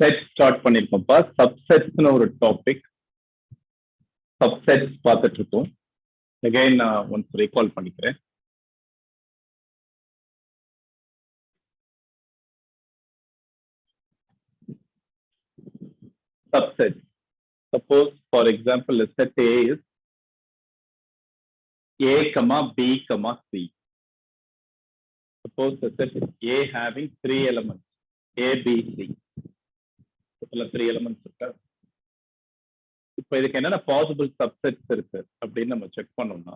Set start பண்ணிருக்கோம்ப்பா. சப்செட்ஸ்னு ஒரு topic. Subsets பார்த்துட்டு இருக்கோம். அகைன் நான் ஒன்ஸ் ரீகால் பண்ணிக்கிறேன். Subsets. Suppose, for example, a set A is A, B, C. Suppose the set A having 3 elements, A, B, C. Total 3 elements இருக்கா? இப்போ இதுக்கு என்னென்ன possible subsets இருக்கு அப்படின்னு நம்ம செக் பண்ணோம்னா,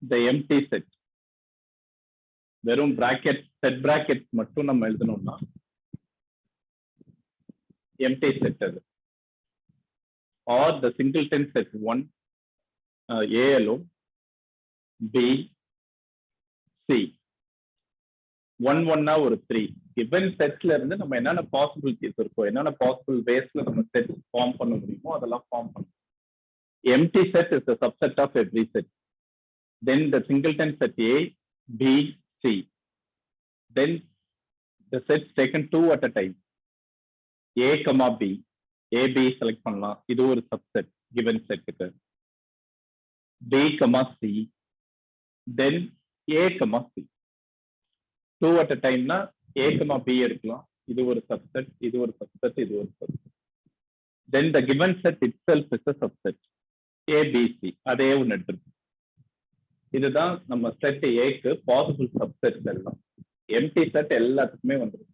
இந்த எம்டி செட் வெறும் பிராக்கெட் செட் பிராக்கெட் மட்டும் நம்ம எழுதணும்னா empty set அது, or the singleton set 1 A alone, B, C 1 1 ஒரு 3 given setல இருந்து நம்ம என்னென்ன பாசிபிலிட்டிஸ் இருக்கோ, என்னென்ன பாசிபிள் வேஸ்ல நம்ம செட் ஃபார்ம் பண்ண முடியுமோ அதெல்லாம் ஃபார்ம் பண்ணணும். empty set is the subset of every set. Then the singleton set A, B, C. Then the sets taken 2 at a time. A, B, A, B select பண்ணலாம். இது ஒரு subset given செட்டுக்கு. B, C, then A, C. 2 at a timeனா A, B எடுக்கலாம். இது ஒரு subset, இது ஒரு subset, இது ஒரு subset. Then the given set itself is a subset. A, B, C அதே ஒன்று எடுத்துருக்கு. இதுதான் நம்ம செட் ஏக்கு பாசிபிள் சப்செட் எல்லாம். எம்டி செட் எல்லாத்துக்குமே வந்துடும்.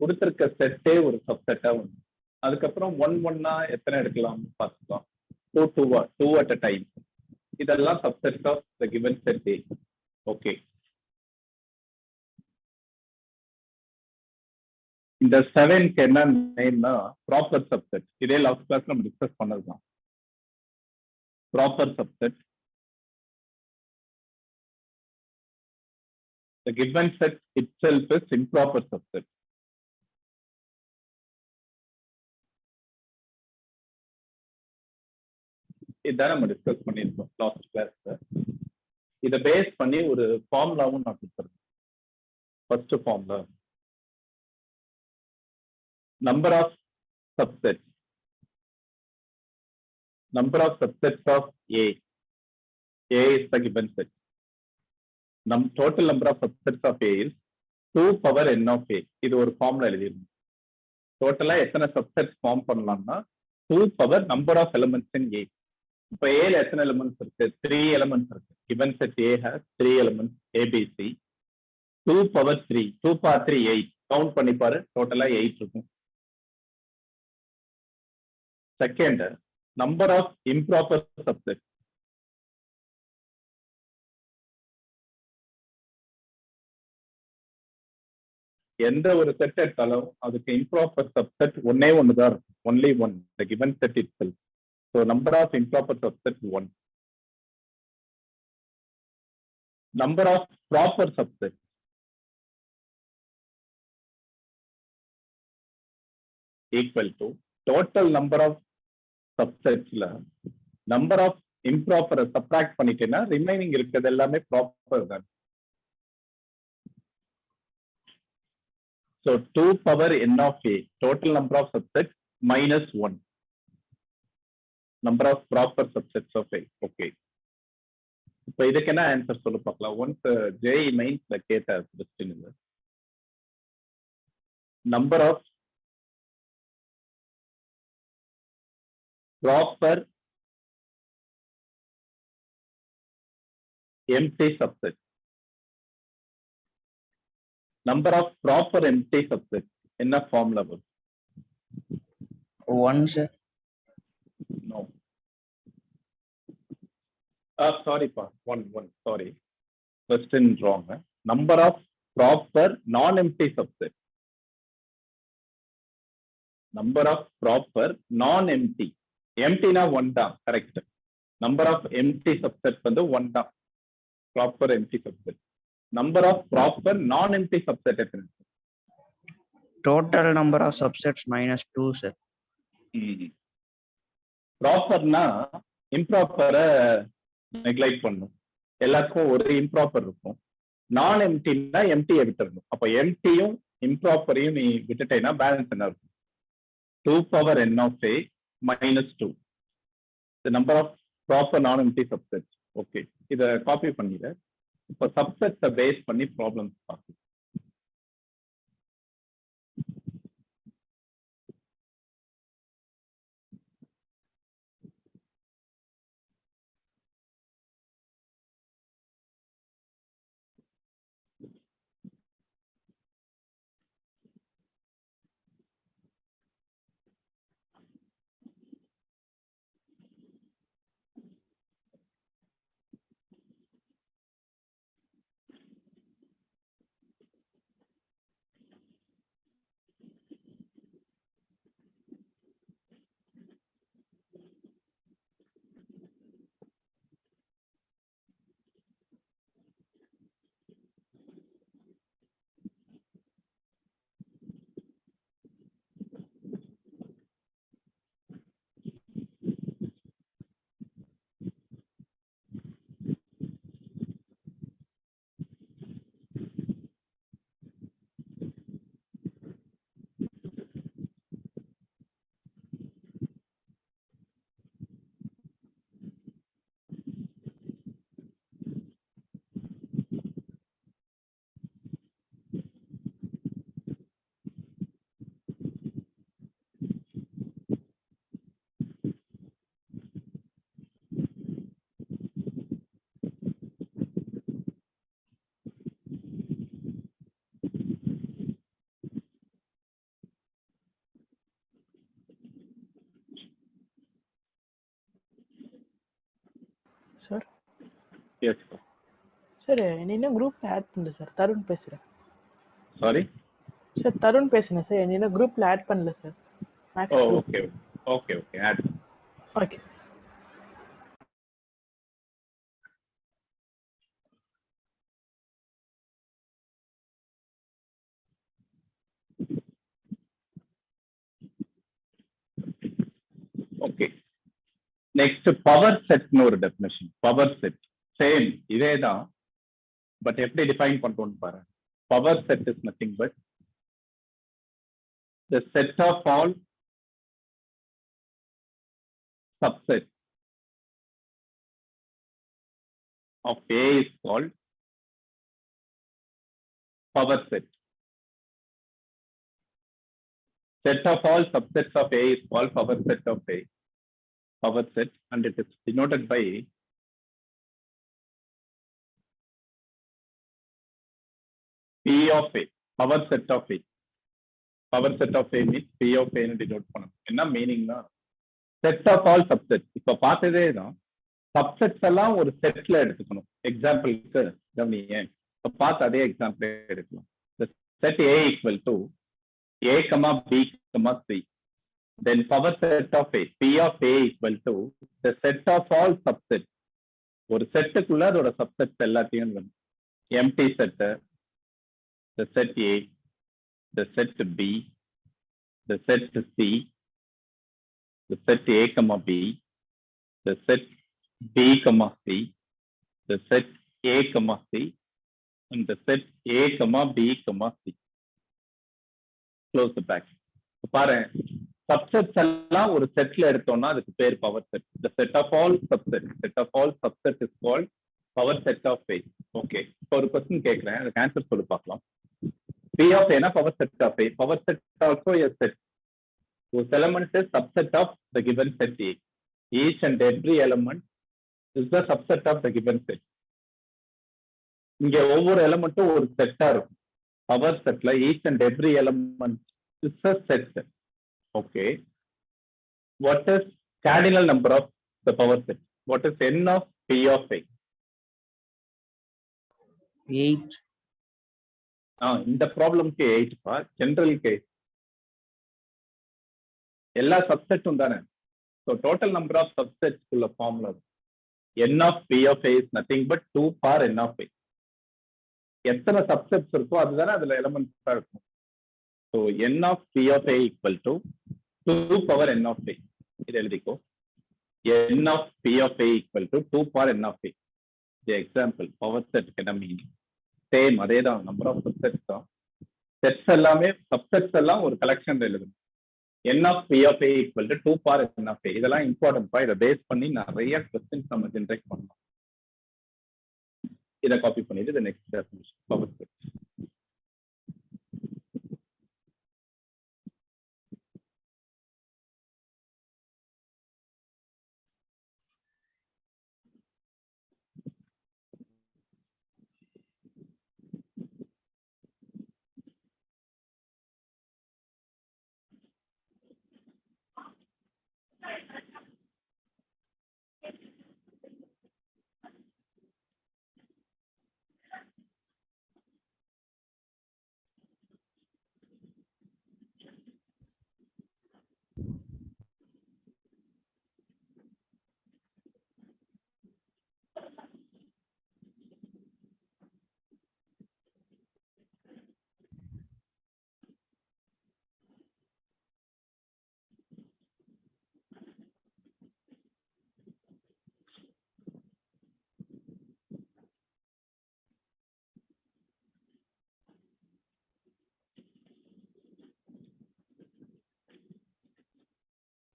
கொடுத்திருக்க செட்டே ஒரு சப்செட்டா வந்து, அதுக்கப்புறம் 1 1 எத்தனை எடுக்கலாம் பார்த்துக்கலாம். 2 at a time. இதெல்லாம் subset of the given set A. Okay, இந்த 7க்கு என்ன நேம்னா ப்ராப்பர் சப்செட். இதே லாஸ்ட் கிளாஸ் நம்ம டிஸ்கஸ் பண்ணதுதான். Proper subset, the given set itself is improper subset. இதான் நம்ம டிஸ்கஸ் பண்ணியிருக்கோம் லாஸ்ட் கிளாஸ்ல. இதை பேஸ் பண்ணி ஒரு ஃபார்முலாவும் நான் கொடுத்துருக்கேன். First formula, number of subsets of A. A is the given set. Total number of subsets of A is 2 power n of A. இது ஒரு ஃபார்முலா எழுதிருக்கோம். டோட்டலா எத்தனை சப்செட்ஸ் ஃபார்ம் பண்ணலாம்னா 2 power number of elements in A. இப்போ A ல எத்தனை elements இருக்கு? 3 elements இருக்கு. given set A has 3 elements A, B, C. 2 power 3, 2 power 3 8. Count பண்ணி பாரு, டோட்டலா 8 இருக்கும். Second, number of improper subset. எந்த ஒரு செட் எடுத்தாலும் அதுக்கு இம்ப்ராப்பர் சப்செட் ஒன்னே ஒண்ணுதான் இருக்கும். only one, the given set itself. So number of improper subsets 1. Number of proper subsets equal to total number of subsets ல number of improper subtract பண்ணிட்டேன்னா remaining இருக்கிறது எல்லாமே ப்ராப்பர் தான். So 2 power n of A, total number of subsets minus 1. Number of proper subsets of A. Okay. இப்போ இதுக்கு என்ன answer சொல்ல பார்க்கலாம். ஒன்ஸ் JEE மெயின்ஸ்ல கேட்ட கொஸ்டின் இது. Number of proper empty subsets. Number of proper empty subsets என்ன formula வரும்? 1 sir. No. Sorry pa, 1 sorry. Question wrong. Number of proper non-empty subsets. Number of proper non-empty. Empty na 1 தான், correct. Number of empty subsets வந்து 1 தான். Proper empty subset. Number of proper non-empty subset எத்தனை? Total number of subsets minus 2 sir. ப்ராப்பர்னா இம்ப்ராப்பரை நெக்லைட் பண்ணும். எல்லாருக்கும் ஒரு improper இருக்கும். நான் எம்டினா எம்டியை விட்டுறணும். அப்ப எம்டியும் இம்ப்ராப்பரையும் நீ விட்டுட்டேன்னா பேலன்ஸ் என்ன இருக்கும்? 2 power n of a minus 2. The number of proper non-empty subsets. Okay. இதை காப்பி பண்ணிட. இப்போ சப்செட்ஸை பேஸ் பண்ணி ப்ராப்ளம்ஸ் பார்க்கலாம். சார் எஸ் சார் என்ன இன்னும் குரூப்ல ஆட் பண்ணல சார். தருண் பேசுறேன். சாரி சார் தருண் பேசுறேன் சார். என்ன இன்னும் குரூப்ல ஆட் பண்ணல sir. Oh okay okay okay add. Okay sir. Okay next power செட்னு ஒரு டெஃபினேஷன். பவர் செட் சேம் இதே தான், பட் எப்படி டிஃபைன் பண்றோம்னு பாரு. Power set is nothing but the set of all subsets of A is called power set. Set of all subsets of A is called power set of A. Power set, and it is denoted by P of A. Power set of A. Power set of A means P of A னு denote பண்ணணும். என்ன மீனிங்னா set of all subsets. இப்ப பார்த்ததே தான், subsets எல்லாம் ஒரு செட்ல எடுத்துக்கணும். எக்ஸாம்பிளுக்கு கவனிங்க, இப்ப பார்த்து அதே எக்ஸாம்பிள் எடுக்கலாம். Set A equal to A, B, C. Then power set of A, P of A equal to the set of all subsets. ஒரு செட்டுக்குள்ள அதோட சப்செட்ஸ் எல்லாத்தையும் empty set, the set A, the set B, the set C, the set A, B, the set B, C, the set A, C, and the set A, B, C. Close the bracket. பாரு, subsets எல்லாம் ஒரு செட்ல எடுத்தோம்னா அதுக்கு பேர் power set. The set of all subsets is called power set of A. Okay, இப்போ ஒரு question கேக்குறேன், அதுக்கு ஆன்சர் சொல்லி பார்க்கலாம். P of A na power set of A. Power set also a set whose element is subset of the given set A. Each and every element is the subset of the given set. இங்க ஒவ்வொரு எலிமெண்ட்டும் ஒரு செட்டா இருக்கும். Power செட்ல each and every element is a set. Okay. What is cardinal number of the power set? What is n of P of A? 8. இந்த ப்ராப்ளம்க்கு 8 பா. General case எல்லா சப்செட்டும் தானே. So total number of subsets உள்ள formula n of P of A is nothing but 2 power n of A. எத்தனை subsets இருக்கோ அதுதானே அதுல எலிமெண்ட்ஸா இருக்கும். So n of P of A equal to 2 power n of A. இது எழுதிக்கோ. n of P of A equal to 2 power n of A. The example power set என்ன meaning? Same அதே தான், number of subsets தான். Sets எல்லாமே subsets எல்லாம் ஒரு collection எழுதணும். n of p of a equal to 2 power n of a. இதெல்லாம் important. இதை பேஸ் பண்ணி நிறைய கொஸ்டின்ஸ் நம்ம ஜென்ரேட் பண்ணலாம். இதை காப்பி பண்ணிட்டு இது next definition power set.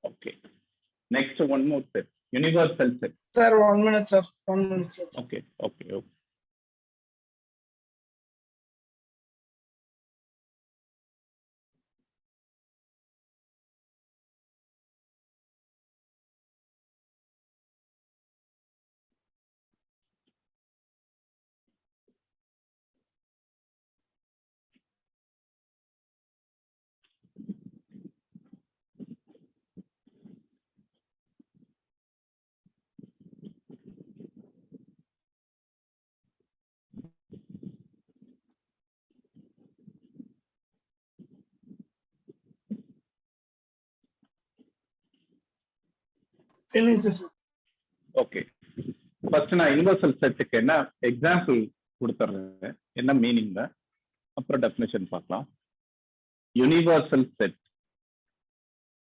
Okay. Next, one more set. Universal set. Sir, 1 minute, sir. 1 minute, sir. Okay. Finish, sir. Okay. First, நான் யூனிவர்சல் செட்டுக்கு என்ன எக்ஸாம்பிள் கொடுத்துறேன், என்ன மீனிங், அப்புறம் டெஃபினிஷன் பார்க்கலாம். Universal set.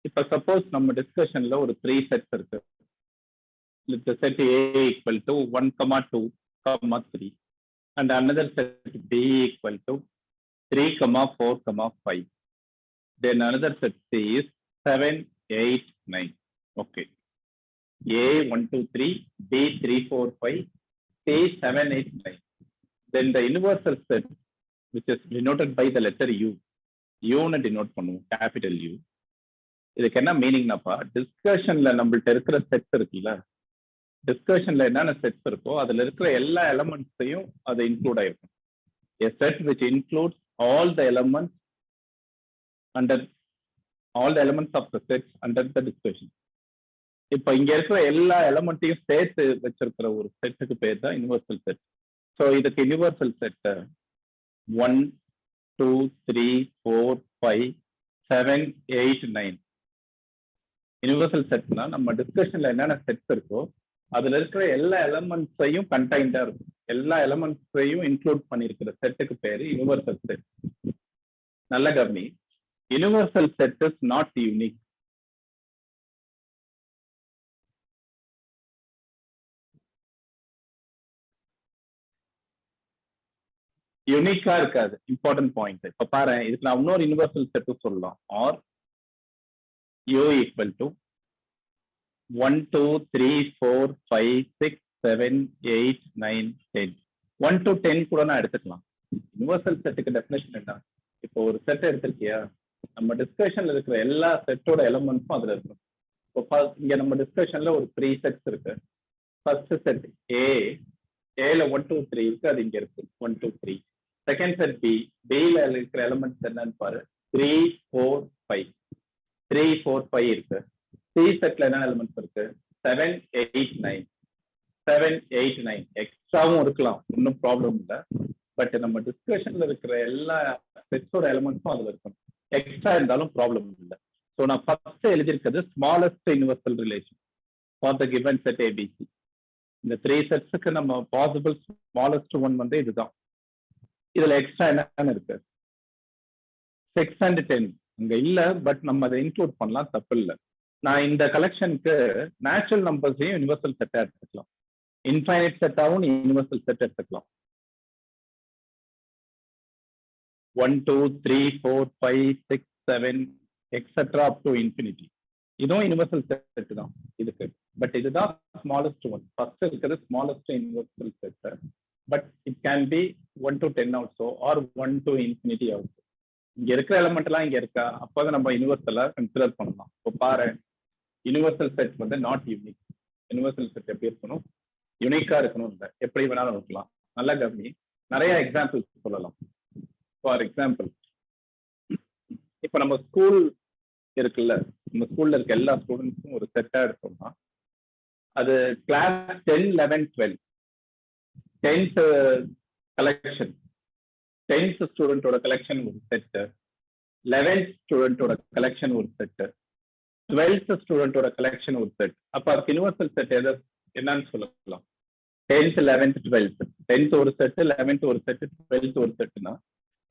இப்ப சப்போஸ் நம்ம டிஸ்கஷன்ல ஒரு 3 செட்ஸ் இருக்கு. இந்த set A equal to 1, 2, 3 and another set B equal to 3, 4, 5. Then another set C is 7, 8, 9. Okay. A 1, 2, 3, B 3, 4, 5, C 7, 8, 9. Then the universal set, which is denoted by the letter U, ன்னு denote பண்ணுவோம், capital U. இதுக்கு என்ன மீனிங்னாப்பா, டிஸ்கஷன்ல நம்மள்ட்ட இருக்கிற sets இருக்குல்ல, டிஸ்கஷன்ல என்னென்ன sets இருக்கோ அதுல இருக்கிற எல்லா எலமெண்ட்ஸையும் அது இன்க்ளூட் ஆயிருக்கும். A set which includes all the elements of the sets under the discussion. இப்ப இங்க இருக்கிற எல்லா எலமெண்ட்டையும் சேர்த்து வச்சிருக்கிற ஒரு செட்டுக்கு பேர் தான் யூனிவர்சல் செட். ஸோ இதுக்கு யூனிவர்சல் செட் 1, 2, 3, 4, 5, 7, 8, 9. யூனிவர்சல் செட்னா நம்ம டிஸ்கஷன்ல என்னென்ன செட்ஸ் இருக்கோ அதுல இருக்கிற எல்லா எலமெண்ட்ஸையும் கண்டைண்டா இருக்கும், எல்லா எலமெண்ட்ஸையும் இன்க்ளூட் பண்ணிருக்கிற செட்டுக்கு பேரு யூனிவர்சல் செட். நல்ல கவனி, universal set is not unique. யூனிக்கா இருக்காது. Important point. இப்ப பாரு, இதுக்கு நான் இன்னொரு யூனிவர்சல் செட் சொல்லலாம். Or U equal to 1, 2, 3, 4, 5, 6, 7, 8, 9, 10. 1 to 10 கூட நான் எடுத்துக்கலாம். யூனிவர்சல் செட்டுக்கு டெஃபினேஷன் என்ன? இப்போ ஒரு செட் எடுத்திருக்கியா, நம்ம டிஸ்கஷன்ல இருக்கிற எல்லா செட்டோட எலமெண்ட்ஸும் அதுல இருக்கும். இப்போ இங்க நம்ம டிஸ்கஷன்ல ஒரு 3 செட்ஸ் இருக்கு. ஃபர்ஸ்ட் செட் ஏல 1, 2, 3 இருக்கு, அது இங்க இருக்கு 1, 2, 3. செகண்ட் செட் பில இருக்கிற எலமெண்ட்ஸ் என்னன்னு பாரு, 3, 4, 5. 3, 4, 5 இருக்கு. சி செட்ல என்ன எலிமெண்ட்ஸ் இருக்கு, 7, 8, 9. 7, 8, 9 எக்ஸ்ட்ராவும் இருக்கலாம், ஒன்றும் ப்ராப்ளம் இல்லை. பட் நம்ம டிஸ்கஷன்ல இருக்கிற எல்லா செட்ஸோட எலிமெண்ட்ஸும் அதுல இருக்கும். எக்ஸ்ட்ரா இருந்தாலும் ப்ராப்ளம் இல்லை. ஸோ நான் ஃபர்ஸ்ட் எழுதியிருக்கிறது smallest universal relation for the given set ABC. இந்த 3 செட்ஸுக்கு நம்ம பாசிபிள் ஸ்மாலஸ்ட் ஒன் வந்து இதுதான். இதுல எக்ஸ்ட்ரா என்னன்னு இருக்கு, 6 and 10 அங்க இல்ல, பட் நம்ம அதை இன்க்ளூட் பண்ணலாம், தப்பு இல்லை. நான் இந்த கலெக்ஷனுக்கு நேச்சுரல் நம்பர்ஸையும் யூனிவர்சல் செட்டா எடுத்துக்கலாம், இன்ஃபைனைட் செட்டாவும் யூனிவர்சல் செட் எடுத்துக்கலாம். 1 2 3 4 5 6 7 etc. up to infinity. இதுவும் யூனிவர்சல் செட் தான் இதுக்கு. பட் இதுதான் ஸ்மாலஸ்ட் ஒன். ஃபர்ஸ்ட் இருக்கிறது smallest universal set. But it can be 1 to 10 also or 1 to infinity also. இங்க இருக்கிற எலமெண்ட் எல்லாம் இங்க இருக்கா, அப்போதான் நம்ம யூனிவர்சலா கன்சிடர் பண்ணலாம். இப்போ பாரு, யூனிவர்சல் செட் வந்து நாட் யூனிக். யூனிவர்சல் செட் எப்படி இருக்கணும், யூனிக்கா இருக்கணும் இல்லை, எப்படி வேணாலும் இருக்கலாம். நல்லா கவனி, நிறைய எக்ஸாம்பிள்ஸ் சொல்லலாம். ஃபார் எக்ஸாம்பிள், இப்ப நம்ம ஸ்கூல் இருக்குல்ல, நம்ம ஸ்கூல்ல இருக்க எல்லா ஸ்டூடெண்ட்ஸும் ஒரு செட்டா எடுத்தோம்னா அது கிளாஸ் 10 11 12 10th கலெக்ஷன், 10th ஸ்டூடெண்டோட கலெக்ஷன் ஒரு செட், 11th ஸ்டூடெண்டோட கலெக்ஷன் ஒரு செட், 12th ஸ்டூடெண்டோட கலெக்ஷன் ஒரு செட். அப்ப அதுக்கு யூனிவர்சல் செட் என்னன்னு சொல்லலாம்? 10th 11th 12th, 10th ஒரு செட், 11th ஒரு செட், 12th ஒரு செட்னா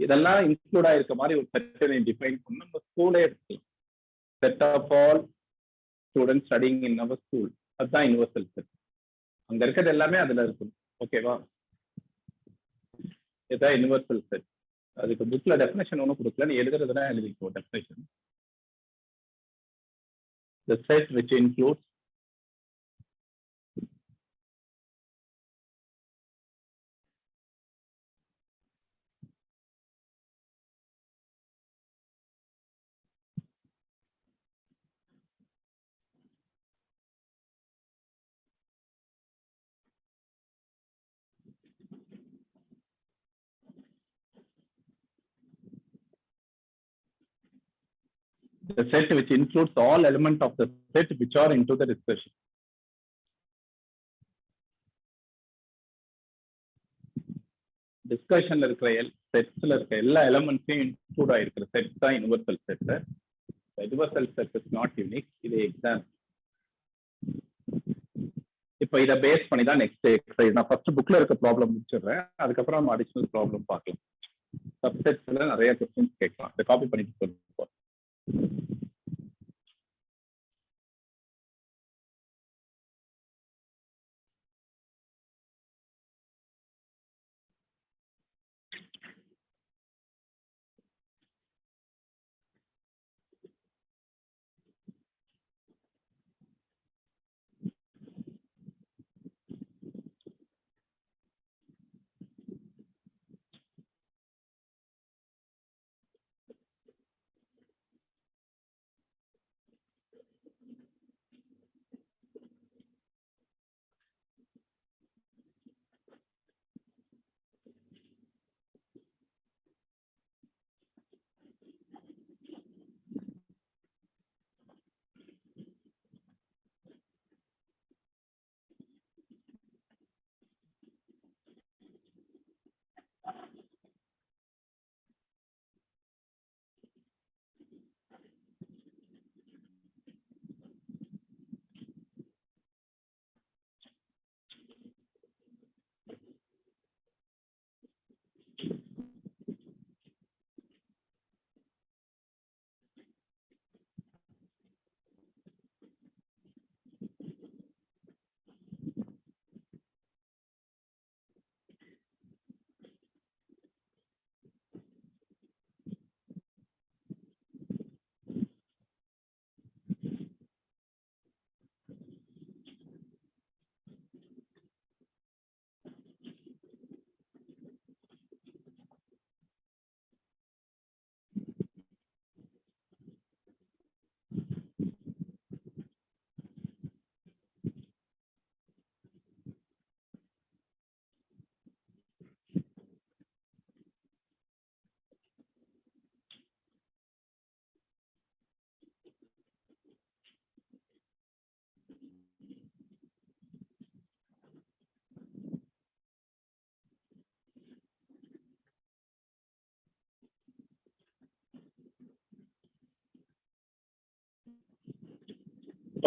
இதெல்லாம் இன்க்ளூட் ஆயிருக்க மாதிரி ஒரு செட்டை டிஃபைன் பண்ண நம்ம ஸ்கூலே எடுக்கலாம். Set of all students studying in our school, அதுதான் யூனிவர்சல் செட். அங்க இருக்கிறது எல்லாமே அதுல இருக்கும். ஓகேவா? இதுதான் யூனிவர்சல் செட். அதுக்கு புக்ல டெஃபினேஷன் ஒன்றும் கொடுக்கல, நீ எழுதுறதுனா எழுதிக்கோ definition. The set which includes all elements of the set which are into the discussion. டிஸ்கஷன்ல இருக்கிற செட்ஸ்ல இருக்க எல்லா எலிமெண்ட்ஸையும் இன்க்ளூட் ஆயிருக்கிற செட் தான் universal set. Universal set is not unique. இது எக்ஸாம். இப்போ இதை பேஸ் பண்ணி தான் நெக்ஸ்ட் எக்ஸசைஸ். நான் ஃபர்ஸ்ட் புக்ல இருக்க ப்ராப்ளம் முடிச்சிடுறேன், அதுக்கப்புறம் நம்ம அடிஷனல் ப்ராப்ளம் பார்க்கலாம். சப்செட்ஸ்ல நிறைய கொஸ்டின்ஸ் கேட்கலாம். இதை காப்பி பண்ணிட்டு சொல்லுவோம்.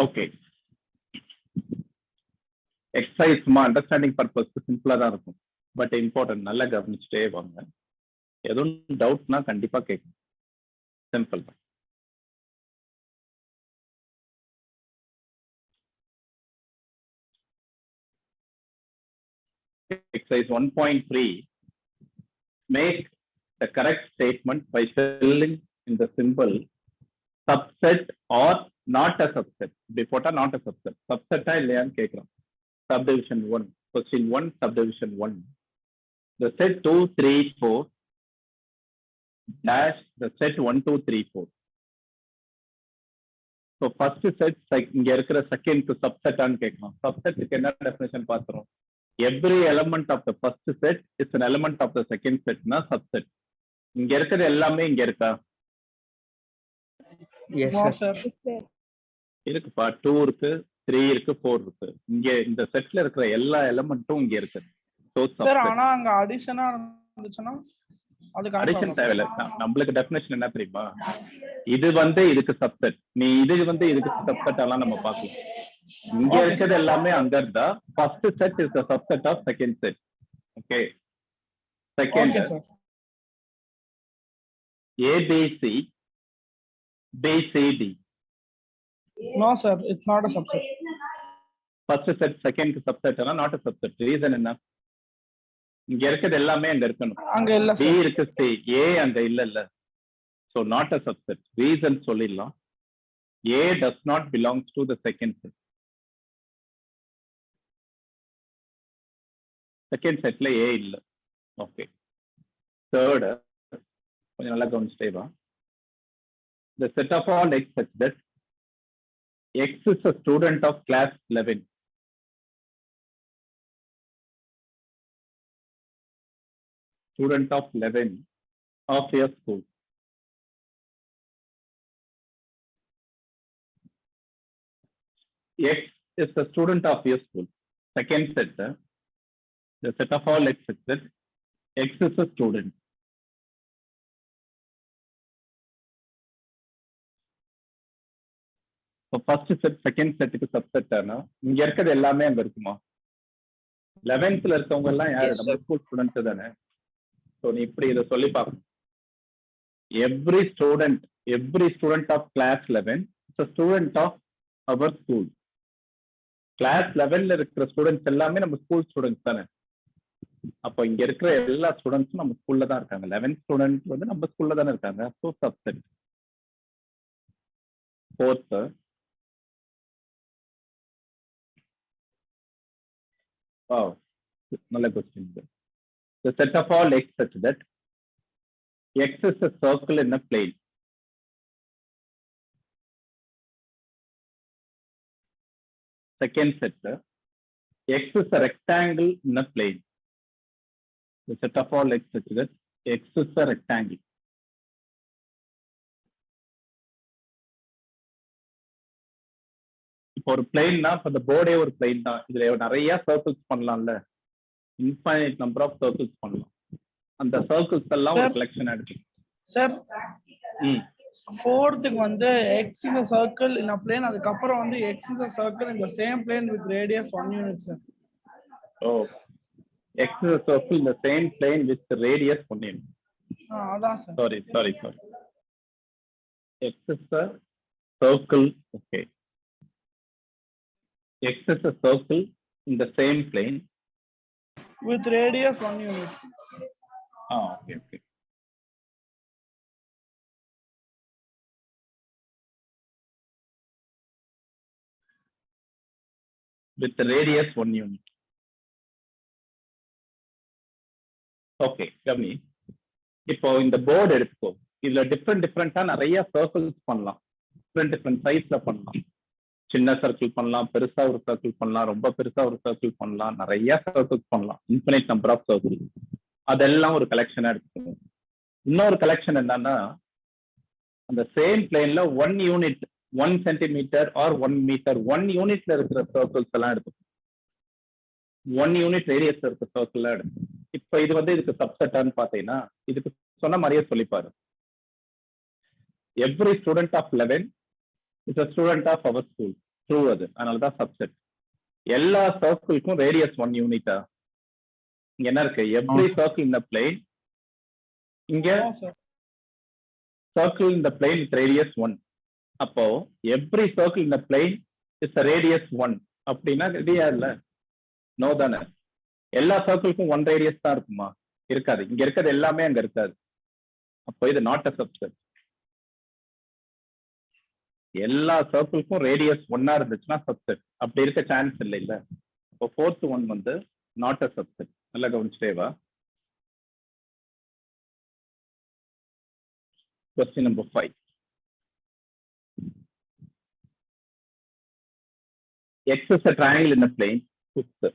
ஓகே, எக்ஸசைஸ் சும்மா அண்டர்ஸ்டாண்டிங் பர்பஸ்க்கு சிம்பிளா தான் இருக்கும். பட் இம்பார்ட்டன்ட், நல்லா கவனிச்சுட்டே வாங்க. எதுவும் டவுட்னா கண்டிப்பா கேட்கணும். சிம்பிள் தான். Exercise 1.3, make the correct statement by filling in the symbol subset or not a subset. Before not a subset. Subset இல்லையான்னு கேட்கிறோம். Subdivision 1. Question 1, subdivision 1. The set 2, 3, 4 dash the set 1, 2, 3, 4. So first set இங்க இருக்கிற second subset ஆன்னு கேட்கணும். Subset க்கு என்ன definition பார்க்கிறோம்? Every element of the first set is an element of the second set னா subset. இங்க இருக்கிறது எல்லாமே இங்க இருக்கா? Yes, No, sir. sir. இருக்குப்பா. 2 இருக்கு, 3 இருக்கு, 4 இருக்கு. இங்க இந்த செட்ல இருக்கிற எல்லா எலிமெண்ட்டும் இங்க இருக்கு. சார் ஆனா அங்க அடிஷனா இருந்துச்சுன்னா அதுக்கு அடிஷன் தேவையில்ல. நம்மளுக்கு டெஃபினேஷன் என்ன தெரியுமா? இது இதுக்கு சப்செட், நீ இதுக்கு சப்செட் எல்லாம் நம்ம பார்க்கலாம். இங்க இருக்கிறது எல்லாமே அங்க இருந்தா first set is the subset of second set. Okay. Second ABC BCD. No sir, it's not a subset. First set second subset எல்லாம் not a subset. Reason என்ன? இங்க இருக்கிறது எல்லாமே அங்க இருக்கணும். அங்க இல்ல B சார். இருக்கு, C, A அங்க இல்ல. So not a subset. Reason சொல்லிடலாம். A does not belongs to the second set. Second setல A இல்ல. Okay. Third, கொஞ்சம் நல்லா கவனிச்சிட்டே வா. The set of all X such that X is a student of class 11. Student of 11 of your school. X is the student of your school. Second set, the set of all X such that X is a student. So first set, second set க்கு subset ஆனா இங்க இருக்கிறது எல்லாமே அங்க இருக்குமா? 11th இருக்கவங்க எல்லாம் யாரு? நம்ம ஸ்கூல் ஸ்டூடெண்ட்ஸ் தானே. சோ நீ இப்படி இத சொல்லி பார்க்கணும். Every student of class 11 is a student of our school. Class 11ல இருக்கிற ஸ்டூடெண்ட்ஸ் எல்லாமே நம்ம ஸ்கூல் ஸ்டூடெண்ட்ஸ் தானே. அப்போ இங்க இருக்கிற எல்லா ஸ்டூடெண்ட்ஸும் நம்ம ஸ்கூல்ல தான் இருக்காங்க. 11th ஸ்டூடெண்ட் நம்ம ஸ்கூல்ல தானே இருக்காங்க. So subset. Fourth, oh, நல்ல question. The set of all X such that X is a circle in a plane. Second set, X is a rectangle in a plane. The set of all X such that X is a rectangle. இப்போ ஒரு பிளேன்னா இப்ப இந்த போர்டே ஒரு plane தான். இதுல நிறைய circles பண்ணலாம்ல. Infinite number of circles பண்ணலாம். அந்த சர்க்கிள்ஸ் எல்லாம் ஒரு கலெக்ஷன் எடுத்து sir fourth x is a circle in a plane, அதுக்கப்புறம் x is a circle in the same plane with radius 1 unit sir. Oh, x is a circle in the same plane with the radius 1 unit. அதான் sir. Sorry. X is a circle, okay. X is a circle in the same plane with radius 1 unit. Okay. With the radius 1 unit. Okay, கவனி. இப்போ இந்த board எடுத்துக்கோ. இதுல டிஃபரெண்டா நிறைய circles பண்ணலாம். Different சைஸ்ல பண்ணலாம். சின்ன சர்க்கிள் பண்ணலாம், பெருசா ஒரு சர்க்கிள் பண்ணலாம், ரொம்ப பெருசா ஒரு சர்க்கிள் பண்ணலாம், நிறைய சர்க்கிள்ஸ் பண்ணலாம். Infinite number of circle. அதெல்லாம் ஒரு கலெக்ஷனா எடுத்துக்கணும். இன்னொரு கலெக்ஷன் என்னன்னா அந்த சேம் பிளேன்ல 1 யூனிட் 1 சென்டிமீட்டர் ஆர் 1 மீட்டர் 1 யூனிட்ல இருக்கிற சர்க்கிள்ஸ் எல்லாம் எடுத்துக்கணும். 1 யூனிட் ரேடியஸ் இருக்கிற சர்க்கிள் எல்லாம் எடுத்துக்கணும். இப்ப இது இதுக்கு சப்செட்டான்னு பாத்தீங்கன்னா இதுக்கு சொன்ன மாதிரியே சொல்லிப்பாரு. Every student of 11 is a student of our school. True அது. அதனாலதான் சப்செட். எல்லா சர்க்கிள்க்கும் ரேடியஸ் 1 யூனிட்டா? இங்க என்ன இருக்கு? Every circle in the plane. இங்க circle in the plane with radius 1. அப்போ every circle in the plane is a radius 1. அப்படின்னா ரெடியா இல்ல? நோ தானே. எல்லா சர்க்கிள்க்கும் 1 ரேடியஸ் தான் இருக்குமா? இருக்காது. இங்க இருக்கிறது எல்லாமே அங்க இருக்காது. அப்போ இது நாட் அ சப்செட். எல்லா சர்க்கிள்க்கும் ரேடியஸ் ஒன்னா இருந்துச்சுன்னா சப்செட். அப்படி இருக்க சான்ஸ் இல்லை இல்ல. இப்போ ஃபோர்த் ஒன் வந்து நாட் அ சப்செட். நல்லா கவனிச்சிட்டேவா. Question number 5. X is a triangle in a plane. Fifth,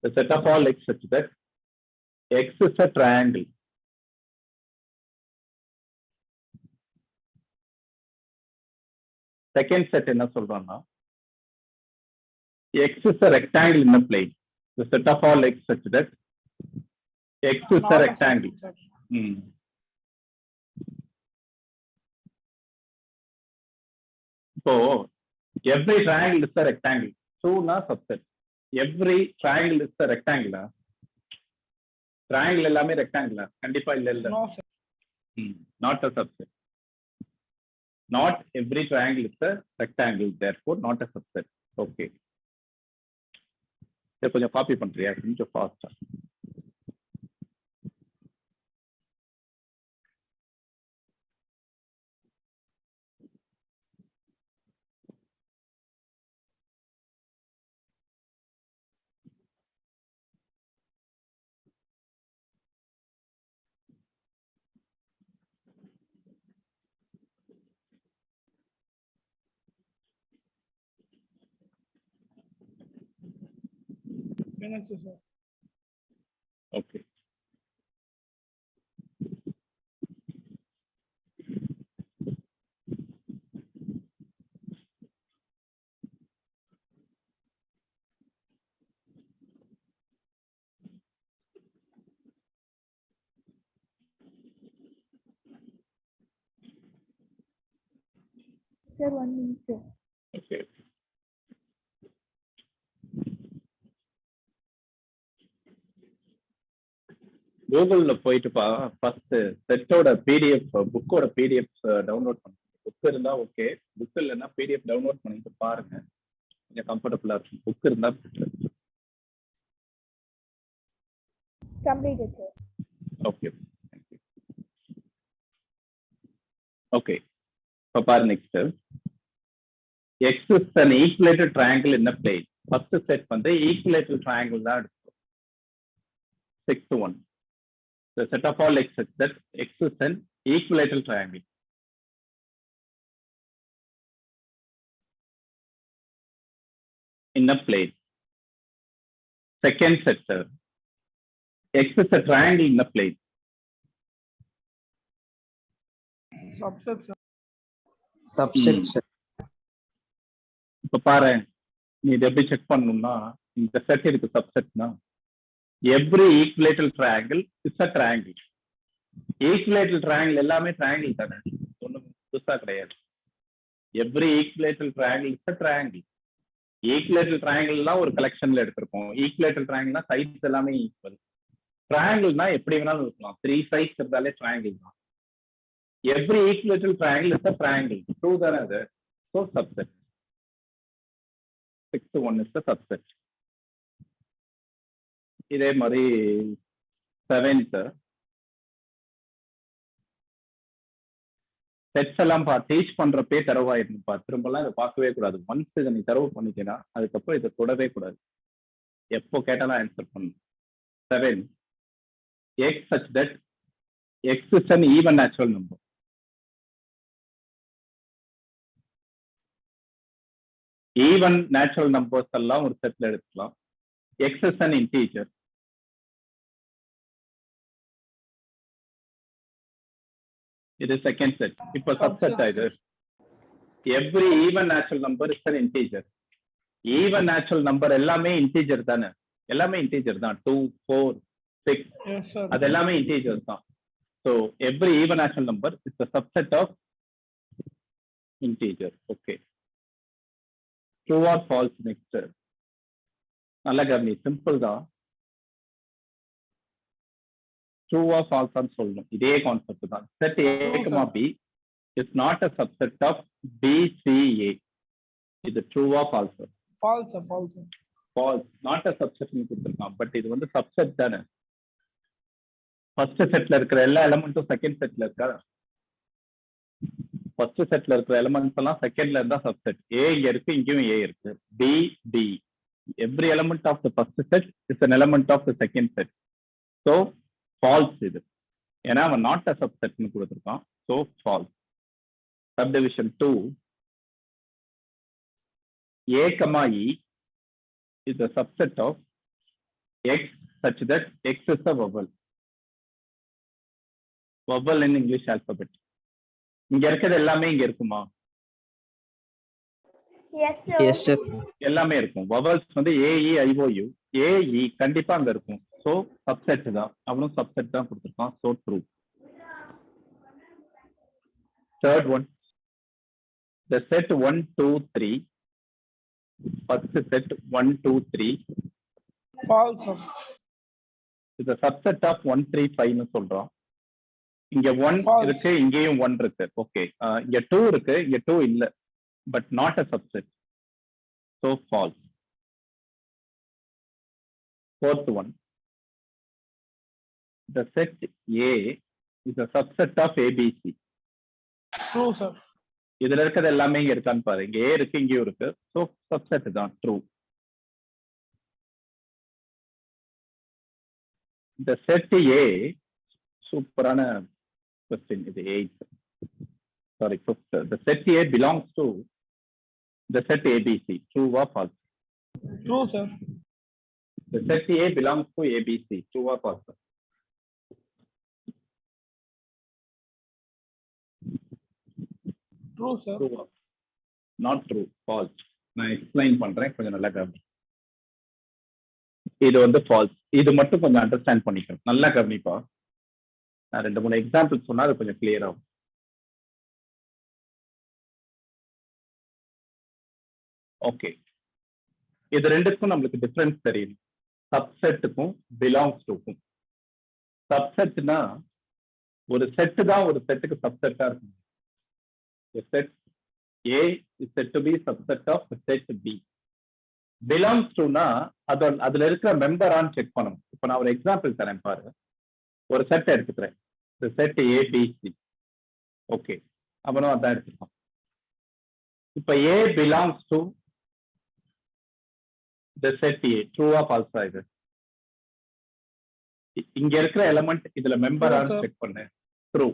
the set of all x such that X is a triangle. Second set என்ன சொல்றோம்னா X is a rectangle in a plane. The set of all x such that X is a rectangle. So every triangle is a rectangle. Two na subset. Every triangle is a rectangle. Triangle எல்லாமே rectangle. கண்டிப்பா இல்ல இல்ல. No, sir. Not a subset. Not every triangle is a rectangle. Therefore, not a subset. Okay. இதை கொஞ்சம் copy பண்றியா கொஞ்சம் ஃபாஸ்டா. Finish, sir. Okay. Sir, 1 minute, sir. Okay. கூகுள்ல போயிட்டுப்பா ஃபர்ஸ்ட் செட்டோட பிடிஎஃப் புக்கோட பிடிஎஃப் டவுன்லோட் பண்ணுங்க. புக் இருந்தா ஓகே, புக் இல்லைன்னா பிடிஎஃப் டவுன்லோட் பண்ணிட்டு பாருங்க, கொஞ்சம் கம்ஃபர்டபுளா இருக்கும். புக் இருந்தா Completed, sir. ஓகே. ஓகே, இப்போ பாரு next. X is an equilateral triangle in a plane. First set வந்து ஈக்குவலேட்டரல் ட்ரையாங்கிள் தான் எடுக்கும். Sixth one, the set of all x such that x is an equilateral triangle. In a plane. Second set, x is a triangle in a plane. Subset, sir. Subset, sir. இப்ப பாரு, நீ இதை எப்படி check பண்ணணும்னா இந்த set இருக்கு சப்செட்னா every equilateral triangle is a triangle. Equilateral triangle எல்லாமே triangle தானே, ஒண்ணும் புதுசா கிடையாது. Every equilateral triangle is a triangle. Equilateral triangle எல்லாம் ஒரு கலெக்ஷன்ல எடுத்திருக்கோம். Equilateral triangle சைட்ஸ் எல்லாமே ஈக்குவல். ட்ரையாங்கிள்னா எப்படி வேணாலும் இருக்கலாம், 3 sides இருந்தாலே triangle தான். Every equilateral triangle is a triangle. True தானே அது? So subset. Sixth one is the subset. இதே மாதிரி செவன்த் செட்ஸ் எல்லாம் டீச் பண்றப்பே தரவாயிருப்பா, திரும்பலாம் இதை பார்க்கவே கூடாது. ஒன்ஸ் இதை நீ தரவு பண்ணிக்கினா அதுக்கப்புறம் இதை தொடவே கூடாது, எப்போ கேட்டாலும் ஆன்சர் பண்ணு. 7, x such that x is an even natural number. Even natural numbers எல்லாம் ஒரு செட்ல எடுத்துக்கலாம். x is an integer. இது செகண்ட் செட். இப்போ சப்செட் ஆயிடு. Every even natural number is an integer. Even natural number எல்லாமே இன்டீஜர் தானே, எல்லாமே இன்டீஜர் தான். 2, 4, 6 Yes, sir. அது எல்லாமே இன்டீஜர் தான். So every even natural number is a subset of integer. Okay, true or falls next. நல்லா கவனி, சிம்பிள் தான். ட்ரூ ஆர் ஃபால்ஸ் தான் சொல்லணும், இதே கான்செப்ட் தான். Set A, B is not a subset of B, C, A. இது true or false? False, sir. False, sir. False. Not a subset கொடுத்துருக்கான், but இது வந்து சப்செட் தானே. ஃபர்ஸ்ட் செட்ல இருக்கிற எல்லா எலமெண்ட்டும் செகண்ட் செட்ல இருக்கா? ஃபர்ஸ்ட் செட்ல இருக்கிற எலமெண்ட்ஸ் எல்லாம் செகண்ட்ல இருந்தா சப்செட். ஏ இங்க இருக்கு, இங்கேயும் ஏ இருக்கு. B D, every element of the first set is an element of the second set. So false இது, ஏன்னா அவன் நாட் அ சப்செட்னு கொடுத்துருக்கான். So false. Subdivision 2, A, E is a subset of X such that X is a vowel. Vowel in English alphabet. இங்க இருக்கிறது எல்லாமே இங்க இருக்குமா? Yes, sir. எல்லாமே இருக்கும். vowels வந்து A, E, I, O, U. A, E கண்டிப்பா அங்க இருக்கும். ஸோ சப்செட் தான், அவனும் சப்செட் தான் கொடுத்துருக்கான். So true. Third one, the set 1, 2, 3, first set 1, 2, 3 False, sir. is a subset of 1, 3, 5 னு சொல்றோம். இங்க 1 False. இருக்கு, இங்கேயும் 1 இருக்கு. ஓகே, இங்க 2 இருக்கு, இங்க 2 இல்ல, but not a subset. So false. Fourth one, the set A is a subset of ABC. True, sir. இதுல இருக்கிறது எல்லாமே இங்க இருக்கான்னு பாரு. இங்க A இருக்கு, இங்கேயும் இருக்கு. ஸோ சப்செட் தான். ட்ரூ. The set A, சூப்பரான கொஸ்டின் இது. 8th, sorry 5th. The set A belongs to the set ABC. True or false? True, sir. The set A belongs to ABC. True or false? True, sir. True or not true? False. நான் explain பண்றேன், கொஞ்சம் நல்லா கவனி. இது வந்து falls. இது மட்டும் கொஞ்சம் அண்டர்ஸ்டாண்ட் பண்ணிக்கணும். நல்லா கவனிப்பா. நான் 2-3 எக்ஸாம்பிள் சொன்னா அது கொஞ்சம் கிளியர் ஆகும். ஓகே, இது ரெண்டுக்கும் நம்மளுக்கு டிஃபரன்ஸ் தெரியும். சப்செட்டுக்கும் பிலாங்ஸ் டுக்கும். சப்செட்னா ஒரு செட்டு தான் ஒரு செட்டுக்கு சப்செட்டா இருக்கும். Set A is said to be subset of set B. Belongs to னா அதுல இருக்கிற மெம்பரான்னு செக் பண்ணணும். இப்ப நான் ஒரு எக்ஸாம்பிள் தரேன் பாரு. ஒரு செட் எடுத்துக்கிறேன், செட் ABC. ஓகே, அப்புறம் அதான் எடுத்துக்கோம். இப்ப A belongs to the set A. True or false? இது இங்க இருக்கிற எலிமெண்ட் இதுல மெம்பரான்னு செக் பண்ணு. ட்ரூ.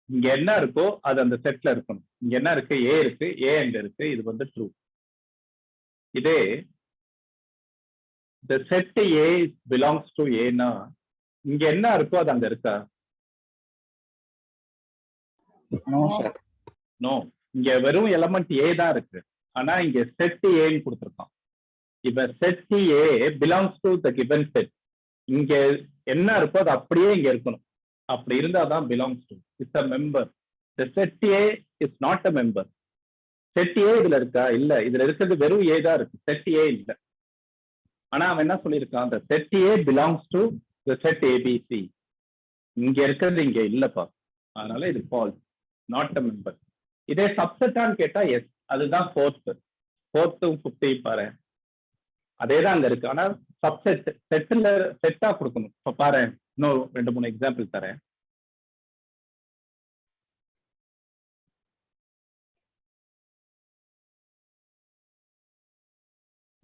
இங்க என்ன இருக்கோ அது அந்த செட்ல இருக்கணும். இங்க என்ன இருக்கு? A இருக்கு, A அங்க இருக்கு. இது வந்து ட்ரூ. இதே the set A belongs to A னா இங்க என்ன இருக்கோ அது அங்க இருக்கா? No, sir. நோ. இங்க வெறும் எலிமெண்ட் A தான் இருக்கு, ஆனா இங்க செட் ஏன்னு கொடுத்துருக்கான். இப்ப set A belongs to the given set. இங்க என்ன இருக்கோ அது அப்படியே இங்க இருக்கணும். அப்படி இருந்தாதான் belongs to. It's a member. The set A is not a member. Set A இதுல இருக்கா? இல்ல, இதுல இருக்கிறது வெறும் A தான் இருக்கு, set A இல்ல. ஆனா அவன் என்ன சொல்லியிருக்கான்? The set A belongs to the set ABC. இங்க இருக்கிறது இங்க இல்லப்பா, அதனால இது false, not a member. இதே சப்செட்டான்னு கேட்டா எஸ், அதுதான் ஃபோர்த். 5th பாரு, அதேதான் அங்க இருக்கு. ஆனா சப்செட் செட்ல செட்டா கொடுக்கணும். இப்ப பாரு, இன்னும் 2-3 எக்ஸாம்பிள் தரேன்.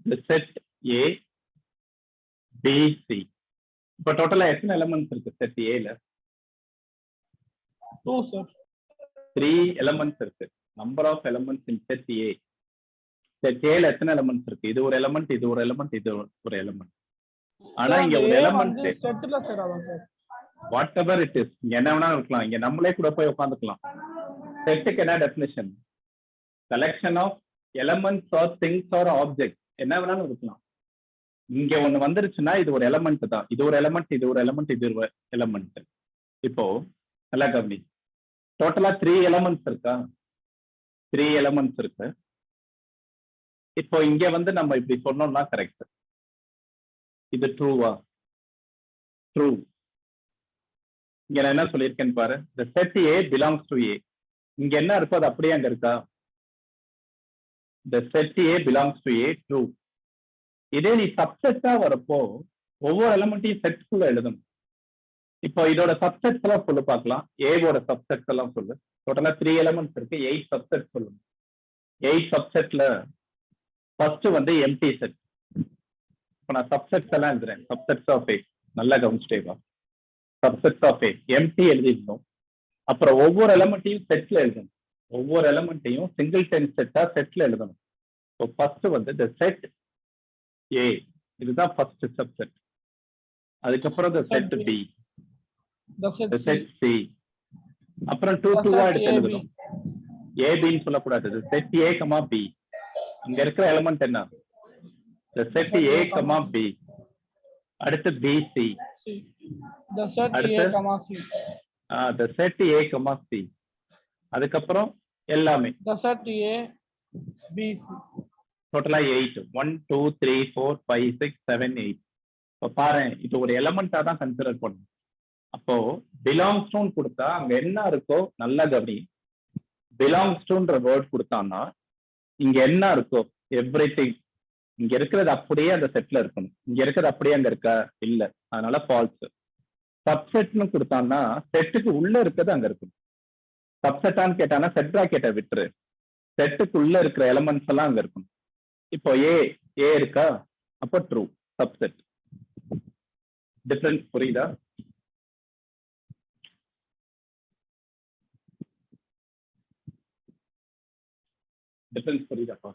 The set A B C. இப்ப டோட்டலா எத்தனை எலிமெண்ட்ஸ் இருக்கு செட் ஏல? 2, sir. 3 எலிமெண்ட்ஸ் இருக்கு. Number of elements in set A. Set ஏல எத்தனை எலிமெண்ட்ஸ் இருக்கு? இது ஒரு எலிமெண்ட், இது ஒரு எலிமெண்ட், இது ஒரு எலிமெண்ட். ஆனா இங்க ஒரு எலிமெண்ட் செட்ல சேராதா sir? Whatever it is, இங்க என்ன வேணா இருக்கலாம். இங்க நம்மளே கூட போய் உட்காந்துக்கலாம். செட்டுக்கு என்ன definition? Collection of elements or things or object, என்ன வேணாலும் இருக்கலாம். இங்க ஒண்ணு வந்துருச்சுன்னா இது ஒரு எலிமெண்ட் தான். இது ஒரு எலிமெண்ட், இது ஒரு எலிமெண்ட், இது ஒரு எலிமெண்ட். இப்போ நல்லா கவனி, டோட்டலா 3 எலிமெண்ட்ஸ் இருக்கா? 3 எலிமெண்ட்ஸ் இருக்கு. இப்போ இங்க வந்து நம்ம இப்படி சொன்னோம்னா கரெக்ட். இது ட்ரூவா? ட்ரூ. இங்க நான் என்ன சொல்லியிருக்கேன்னு பாரு. The set A belongs to A. இங்க என்ன இருக்கோ அது அப்படியே அங்க இருக்கா? The set A belongs to A. True. இதே நீ சப்செட்டா வரப்போ ஒவ்வொரு எலிமெண்ட்டையும் செட்குள்ள எழுதணும். இப்போ இதோட சப்செட்ஸ் எல்லாம் சொல்லு பார்க்கலாம். ஏவோட சப்செட்ஸ் எல்லாம் சொல்லு. டோட்டலா 3 எலிமெண்ட்ஸ் இருக்கு, 8 சப்செட் சொல்லுங்க. 8 சப்செட்ல ஃபர்ஸ்ட் வந்து எம்டி செட். இப்போ நான் சப்செட்ஸ் எல்லாம் எழுதுறேன். சப்செட்ஸ் ஆஃப் ஏ, நல்லா கவனிச்சிட்டேவா. சப்செட்ஸ் ஆஃப் ஏ எம்டி எழுதிடணும். அப்புறம் ஒவ்வொரு எலமெண்ட்டையும் செட்ல எழுதணும். ஒவ்வொரு எலமெண்ட்டையும் சிங்கிள் டென் செட்டா செட்ல எழுதணும். இப்போ ஃபர்ஸ்ட் வந்து இந்த செட் ஏ, இதுதான் ஃபர்ஸ்ட் சப்செட். அதுக்கப்புறம் இந்த set B, The set the C. set C. அப்புறம் 2 The 2 set எடுத்து AB. எழுதணும். ஏபின்னு சொல்லக்கூடாது. Set A comma B. இங்க இருக்கிற எலிமெண்ட் என்ன? Set A comma B. அடுத்து பிசி. C. The set அடுத்து A, comma C. Set A comma C. அதுக்கப்புறம் எல்லாமே The set A, B, C. டோட்டலா 8. 1 2 3 4 5 6 7 8. இப்போ பாரு, இது ஒரு எலிமெண்டா தான் கன்சிடர் பண்ணணும். அப்போ பிலாங்ஸ் டு கொடுத்தா அங்க என்ன இருக்கோ நல்லா கவனி. பிலாங்ஸ் டுன்ற வேர்ட் கொடுத்தான்னா இங்க என்ன இருக்கோ எவ்ரிதிங், இங்க இருக்கிறது அப்படியே அந்த செட்ல இருக்கணும். இங்க இருக்கிறது அப்படியே அங்க இருக்கா? இல்ல, அதனால ஃபால்ஸ். சப்செட்னு கொடுத்தான்னா செட்டுக்கு உள்ள இருக்கிறது அங்க இருக்கணும். சப்செட்டான்னு கேட்டானா செட் பிராக்கெட்டை விட்டுரு. செட்டுக்குள்ள இருக்கிற எலிமெண்ட்ஸ் எல்லாம் அங்க இருக்கணும். இப்போ ஏ இருக்கா, அப்போ ட்ரூ சப்செட். டிஃபரன்ஸ் புரியுதா? டிஃபரன்ஸ் புரியுதாப்பா?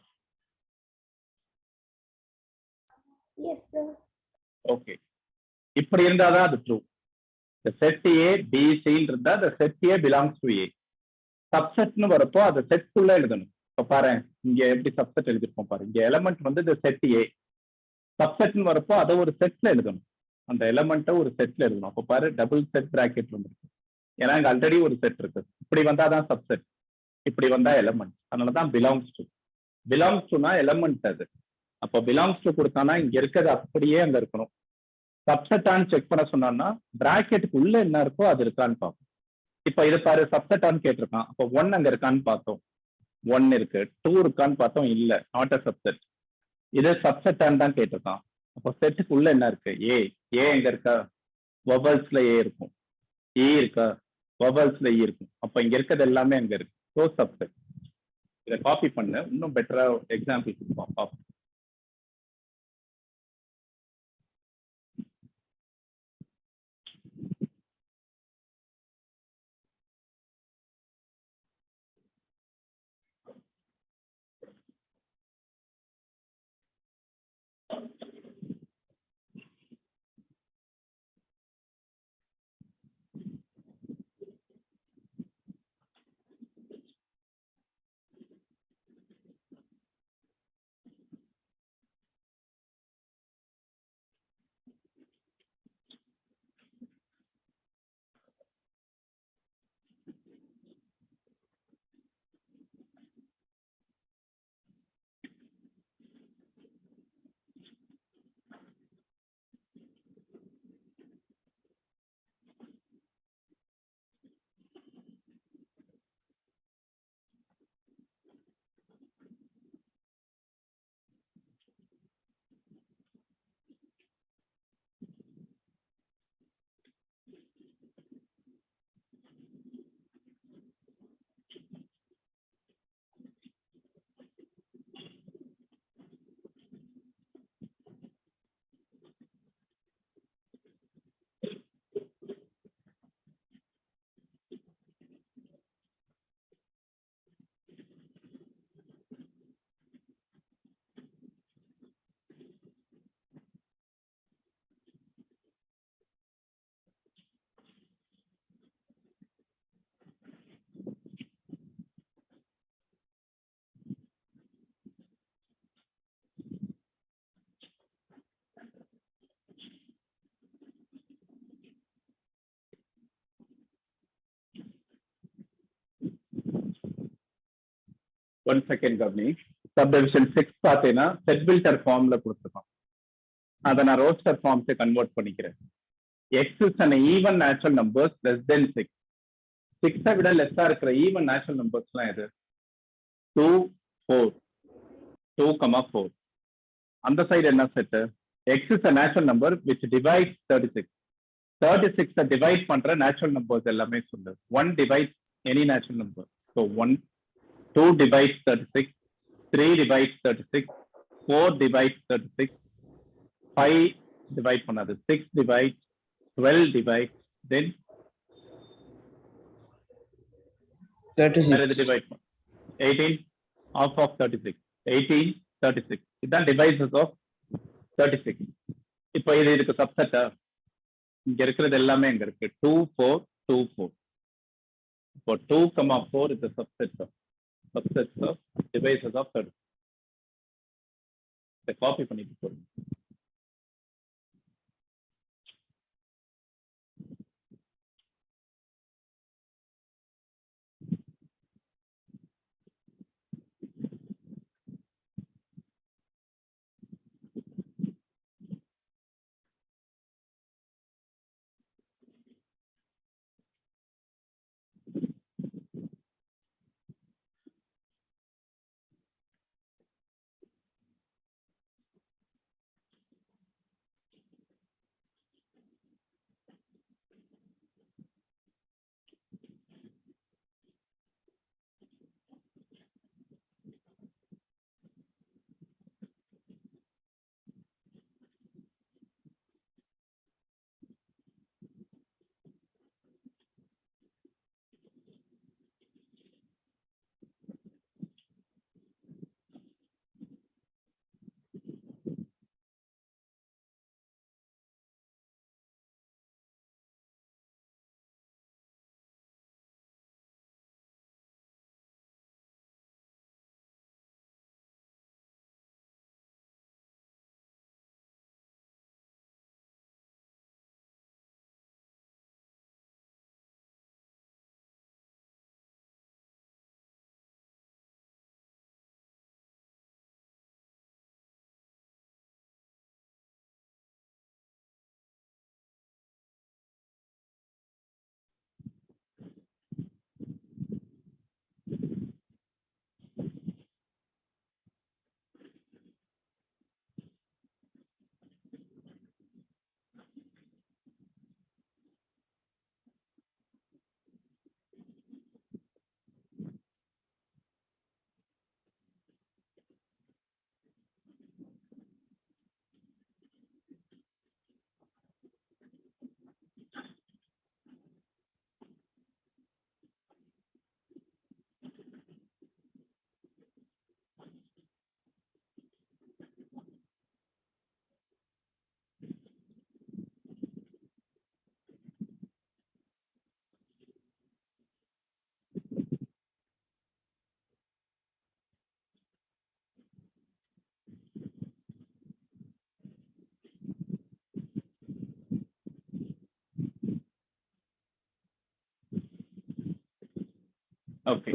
ஓகே, இப்படி இருந்தாதான் அது true. The set A B C இருந்தா the set A belongs to A. சப்செட்னு வரப்போ அதை செட்குள்ள எழுதணும். இப்ப பாரு, இங்க எப்படி சப்செட் எழுதிருப்போம் பாரு. இங்க எலிமெண்ட் வந்து the set A. சப்செட்னு வரப்போ அதை ஒரு செட்ல எழுதணும். அந்த எலிமெண்ட்டை ஒரு செட்ல எழுதணும். அப்போ பாரு, டபுள் செட் பிராக்கெட் வந்துருக்கு. ஏன்னா இங்க ஆல்ரெடி ஒரு செட் இருக்கு. இப்படி வந்தாதான் சப்செட், இப்படி வந்தா எலிமெண்ட். அதனாலதான் பிலாங்ஸ் டு. பிலாங்ஸ் டுனா எலிமெண்ட் அது. அப்போ பிலாங்ஸ் டு கொடுத்தானா இங்க இருக்கிறது அப்படியே அங்க இருக்கணும். சப்செட்டான்னு செக் பண்ண சொன்னான்னா பிராக்கெட்டுக்கு உள்ள என்ன இருக்கோ அது இருக்கான்னு பார்ப்போம். இப்ப இது பாரு, சப்செட்டான்னு கேட்டிருக்கான். அப்போ 1 அங்க இருக்கான்னு பார்த்தோம், 1 இருக்கு. 2 இருக்கான்னு பார்த்தோம், இல்ல, நாட் அ சப்செட். இது சப்செட்டான்னு தான் கேட்டிருக்கான். அப்போ செட்டுக்கு உள்ள என்ன இருக்கு? ஏ எங்க இருக்கா? வவல்ஸ்ல ஏ இருக்கும். இ இருக்கா? வவல்ஸ்ல இ இருக்கும். அப்ப இங்க இருக்கிறது எல்லாமே அங்க இருக்கு. So subset. இதை காப்பி பண்ண இன்னும் பெட்டரா எக்ஸாம்பிள் பார்ப்போம். ஒன் செகண்ட் கவனி. சப்டிவிஷன் 6 பார்த்தீங்கன்னா செட் பில்டர் ஃபார்ம்ல கொடுத்துருக்கோம். அதை நான் ரோஸ்டர் ஃபார்ம்ஸை கன்வெர்ட் பண்ணிக்கிறேன். X is an even natural numbers less than 6. 6 விட லெஸ்ஸா இருக்கிற ஈவன் நேச்சுரல் நம்பர்ஸ்லாம் எது? 2 4 2, 4. அந்த சைடு என்ன set? X is a natural number which divides 36. 36 divide பண்ற நேச்சுரல் நம்பர்ஸ் எல்லாமே சொல்லு. 1 divide any natural number. So 1, 2 divide 36, 3 divide 36, 4 divide 36, 5 divide பண்ணாது, 6 divide, 12 divide, தென் 36. Divide பண்ண 18 half of 36, 18, 36. இதுதான் டிவைசஸ் ஆஃப் 36. இப்போ இதுக்கு சப்செட்டா இங்க இருக்கிறது எல்லாமே இங்க இருக்கு. 2, 4, 2, 4. இப்போ 2, 4 is the subset of divisors of 36. இதை காப்பி பண்ணிட்டு போறோம். ஓகே,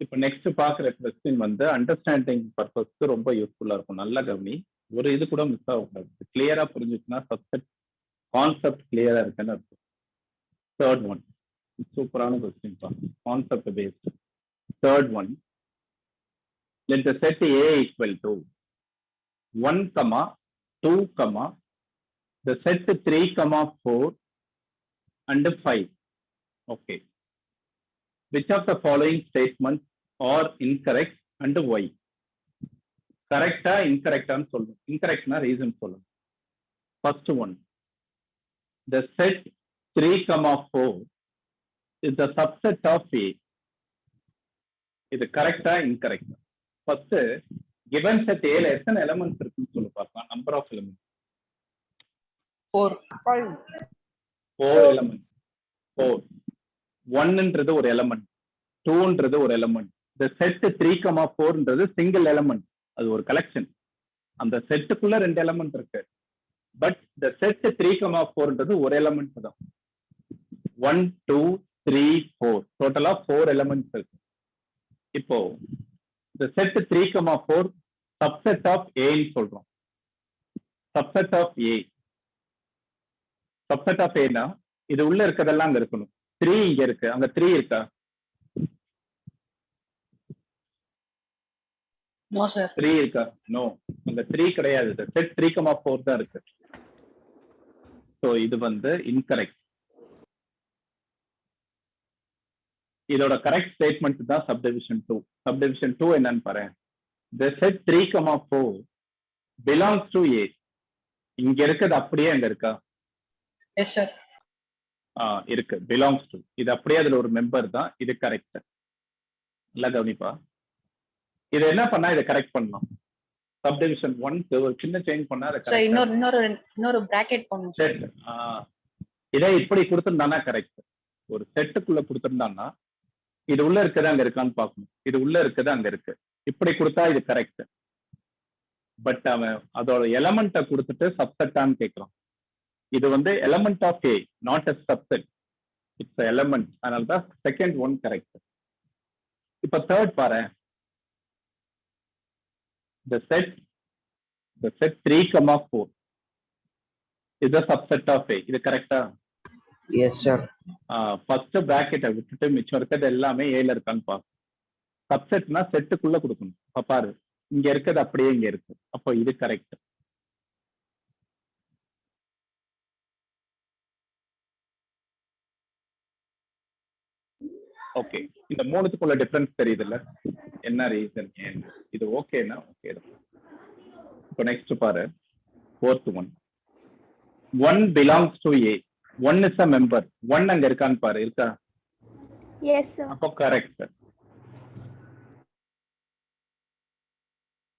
இப்போ நெக்ஸ்ட் பாக்குற கொஸ்டின் வந்து அண்டர்ஸ்டாண்டிங் பர்பஸ்க்கு ரொம்ப யூஸ்ஃபுல்லா இருக்கும். நல்லா கவனி, ஒரு இது கூட மிஸ் ஆகக்கூடாது. கிளியரா புரிஞ்சுச்சுன்னா சப்ஜெக்ட் கான்செப்ட் கிளியரா இருக்குன்னு அர்த்தம். தேர்ட் ஒன் சூப்பரான கொஸ்டின் பா, concept based. Third one, let the set A equal to 1, 2, the set 3, 4 and 5. Okay. Which of the following statements are incorrect and why? Correct or incorrect and solve. Incorrect na reason solve. First one, the set 3, 4 is the subset of A. Is it correct or incorrect? First, given set A la எத்தனை elements இருக்குன்னு சொல்லு பார்க்கலாம். Number of elements. 4, 5. 4 elements. 4. 1ன்றது ஒரு element, 2ன்றது ஒரு element. இந்த set 3, 4ன்றது single element, அது ஒரு collection. அந்த செட்டுக்குள்ள 2 எலமெண்ட் இருக்கு. பட் இந்த செட் 3, 4ன்றது ஒரு எலமெண்ட் தான். 1, 2, 3, 4 டோட்டலா 4 எலமெண்ட்ஸ் இருக்கு. இப்போ இந்த செட் 3, 4 சப்செட் ஆஃப் ஏன்னு சொல்றோம். Subset of A, subset of ஏனா இது உள்ள இருக்கதெல்லாம் அங்க இருக்கணும். 3 இங்க இருக்கு, அங்க 3 இருக்கா? No sir. 3 இருக்கா? நோ, அங்க 3 கிடையாது. செட் 3,4 தான் இருக்கு. ஸோ இது வந்து இன்கரெக்ட். இதோட கரெக்ட் ஸ்டேட்மெண்ட் தான் சப்டிவிஷன் 2. சப்டிவிஷன் 2 என்னன்னு பாரு. The set 3,4 belongs to A. இங்க இருக்கிறது அப்படியே அங்க இருக்கா? Yes sir. இருக்கு, பிலாங்ஸ் டு. இது அப்படியே அதுல ஒரு மெம்பர் தான். இது கரெக்ட். இல்ல கவனிப்பா, இது என்ன பண்ணா இதை கரெக்ட் பண்ணலாம். சப்டிவிஷன் 1 ஒரு சின்ன சேஞ்ச் பண்ணா அதை சார் இன்னொரு பிராக்கெட் பண்ணும். செட் இதை இப்படி கொடுத்திருந்தானா கரெக்ட். ஒரு செட்டுக்குள்ள கொடுத்திருந்தான்னா இது உள்ள இருக்குது அங்க இருக்கான்னு பார்க்கணும். இது உள்ள இருக்குது அங்க இருக்கு, இப்படி கொடுத்தா இது கரெக்ட். பட் அவன் அதோட எலமெண்ட்டை கொடுத்துட்டு சப்செட்டான்னு கேட்கறான். இது வந்து element of A, not a subset. It's element. அதனால தான் செகண்ட் ஒன் கரெக்ட். இப்ப தேர்ட் பாரு. The set 3,4 is a subset of A. இது கரெக்டா? Yes, sir. ஃபர்ஸ்ட் பிராக்கெட்டை விட்டுட்டு மிச்சம் இருக்கிறது எல்லாமே ஏல இருக்கான்னு பாரு. சப்செட்னா செட்டுக்குள்ள கொடுக்கணும். அப்ப பாரு, இங்க இருக்கிறது அப்படியே இங்க இருக்கு. அப்போ இது கரெக்ட். ஓகே, இந்த மூணுத்துக்குள்ள டிஃபரன்ஸ் தெரியுது இல்ல? என்ன ரீசன்? இது ஓகேனா ஓகே தான். இப்போ நெக்ஸ்ட் பாரு, fourth one. 1 belongs to A. 1 is a member. 1 அங்க இருக்கான்னு பாரு. இருக்கா? Yes, sir. அப்போ correct.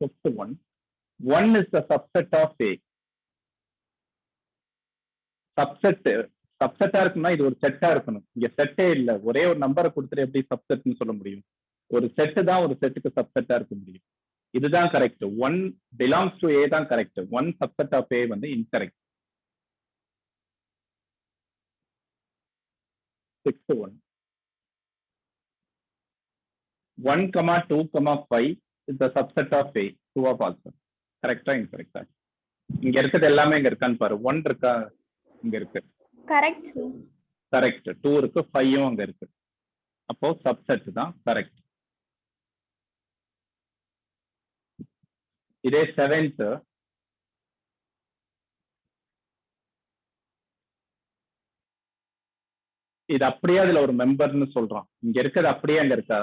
Fifth one. 1 is the subset of A. சப்செட்டா இருக்குன்னா இது ஒரு செட்டா இருக்கணும். இங்க செட்டே இல்ல, ஒரே ஒரு நம்பரை கொடுத்துட்டு எப்படி சப்செட்னு சொல்ல முடியும்? ஒரு செட்டு தான் ஒரு செட்டுக்கு சப்செட்டா இருக்க முடியும். இதுதான் கரெக்ட். 1 belongs to A தான் கரெக்ட். 1 subset of A வந்து incorrect. Sixth one. 1, 2, 5 is the subset of A. True or false? கரெக்டா இன்கரெக்டா? இங்க இருக்கிறது எல்லாமே இங்க இருக்கான்னு பாரு. 1 இருக்கா? இங்க இருக்கு. Correct, sir. கரெக்ட். 2 இருக்கு, 5 அங்க இருக்கு. அப்போ சப்செட் தான் கரெக்ட். இதே 7th. இது அப்படியே அதுல ஒரு மெம்பர்னு சொல்றான். இங்க இருக்கிறது அப்படியே அங்க இருக்கா?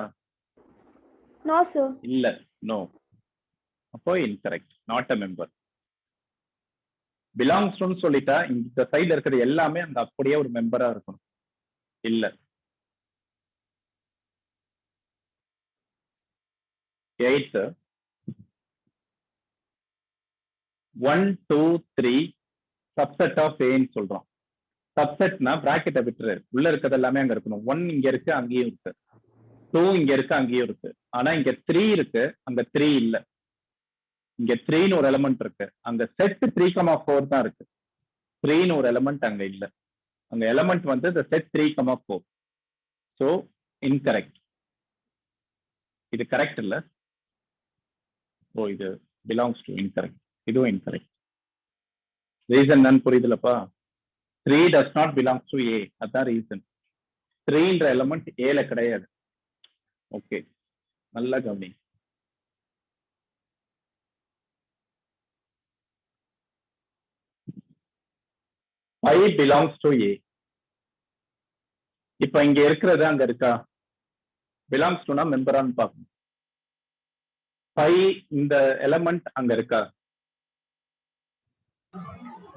No, sir. இல்ல, நோ. அப்போ incorrect, not a member. Belongs to சொல்லிட்டா இந்த சைடுல இருக்கிறது எல்லாமே அங்க அப்படியே ஒரு மெம்பரா இருக்கணும். இல்ல. 8th. 1, 2, 3 சப்செட் ஆஃப் ஏன்னு சொல்றோம். சப்செட்னா பிராக்கெட்டை விட்டுரு, உள்ள இருக்கிறது எல்லாமே அங்க இருக்கணும். 1 இங்க இருக்கு, அங்கேயும் இருக்கு. 2 இங்க இருக்கு, அங்கேயும் இருக்கு. ஆனா இங்க 3 இருக்கு, அங்க 3 இல்ல. இங்க 3ன்னு ஒரு எலமெண்ட் இருக்கு, அங்க செட் 3,4 தான் இருக்கு. 3ன்னு ஒரு எலமெண்ட் அங்க இல்ல. அங்க எலமெண்ட் வந்து the set 3,4. So incorrect. இது கரெக்ட் இல்ல. ஓ, இது பிலாங்ஸ் டு இன்கரெக்ட். இதுவும் இன்கரெக்ட். ரீசன் என்னன்னு புரியுதுலப்பா? 3 does not belong to A. அதான் ரீசன். 3ன்ற எலமெண்ட் ஏல கிடையாது. ஓகே, நல்லா கவனி. I belongs to A. இப்ப இங்க இருக்கிறது அங்க இருக்கா? பிலாங்ஸ் டுனா மெம்பரான்னு பார்க்கணும். 5 இந்த எலமெண்ட் அங்க இருக்கா?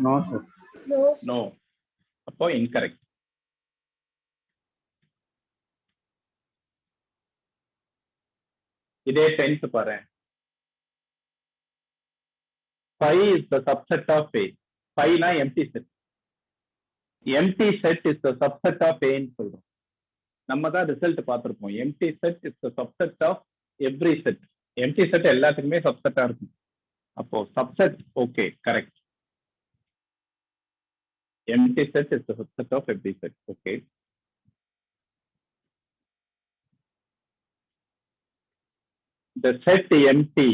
No, sir. நோ. அப்போ இன்கரெக்ட். இதே 10th பாரு. 5 is the subset of A. 5 னா empty set. Empty set is the subset of A ன்னு சொல்றோம். நம்ம தான் ரிசல்ட் பார்த்திருப்போம். Empty set is the subset of every set. Empty set எல்லாத்துக்குமே சப்செட்டா இருக்கும். அப்போ subset okay, correct. Empty set is the subset of every set. Okay. The set empty.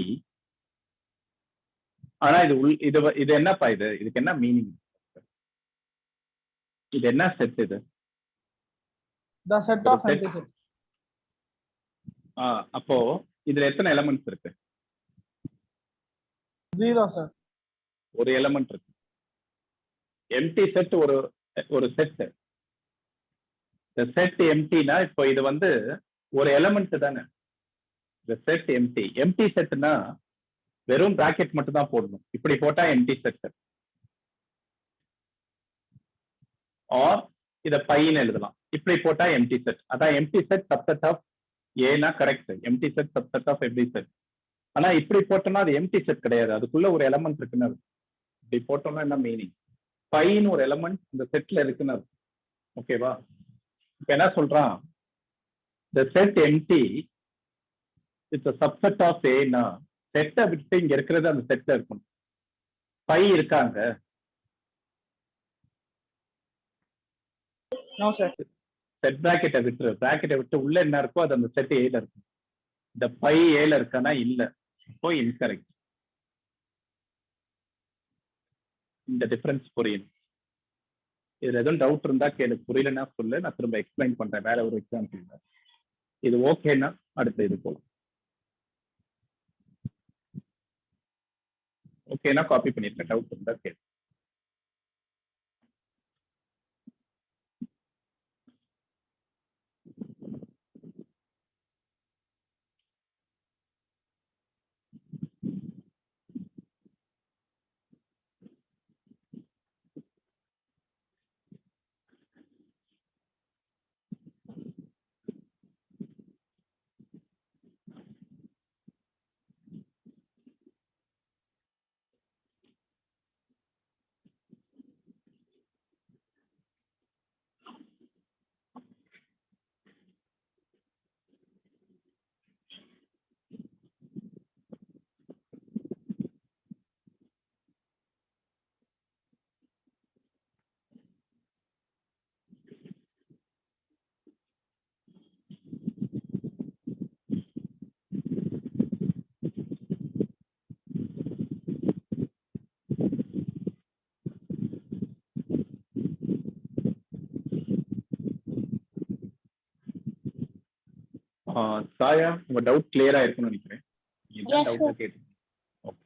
ஆனா இது என்னப்பா? இதுக்கு என்ன மீனிங்? இது என்ன செட் இது? The set ஒரு of set. empty set. அப்போ இதுல எத்தனை எலமெண்ட்ஸ் இருக்கு? 0 sir. ஒரு எலமெண்ட் இருக்கு. எம்டி செட் ஒரு செட். இந்த செட் எம்டினா இப்போ இது வந்து ஒரு எலமெண்ட் தானே. இந்த செட் எம்டி. எம்டி செட்னா வெறும் பிராக்கெட் மட்டும் தான் போடணும். இப்படி போட்டா எம்டி செட். ஆர் இத பைன்னு எழுதலாம். இப்படி போட்டா எம்டி செட். அதான் எம்டி செட் சப்செட் ஆஃப் ஏனா correct. Empty set subset of empty set. ஆனா இப்படி போட்டோம்னா அது எம்டி செட் கிடையாது. அதுக்குள்ள ஒரு எலமெண்ட் இருக்குன்னு இப்படி போட்டோம்னா என்ன மீனிங்? பைன்னு ஒரு எலமெண்ட் இந்த செட்ல இருக்குன்னு ஓகேவா? இப்ப என்ன சொல்றான்? the set empty is a subset of A னா செட்டை விட்டு இங்க இருக்கிறது அந்த செட்ல இருக்கும். பை இருக்காங்க. No, sir. செட் பிராக்கெட்டை விட்டு உள்ள என்ன இருக்கோ அது அந்த செட் ஏல இருக்கும். இந்த பை ஏல இருக்கானா இல்ல. இப்போ இன்கரெக்ட். இந்த டிஃபரன்ஸ் புரியும். இதுல எதுவும் டவுட் இருந்தா கேளு. புரியலன்னா சொல்லு, நான் திரும்ப எக்ஸ்பிளைன் பண்றேன். வேற ஒரு எக்ஸாம்பிள். இது ஓகேன்னா அடுத்த இது போலாம். ஓகேனா காப்பி பண்ணிருக்கேன். டவுட் இருந்தா கேளு. சாயா, உங்க டவுட் கிளியரா இருக்குன்னு நினைக்கிறேன். என்ன டவுட் கேட்டு? Okay.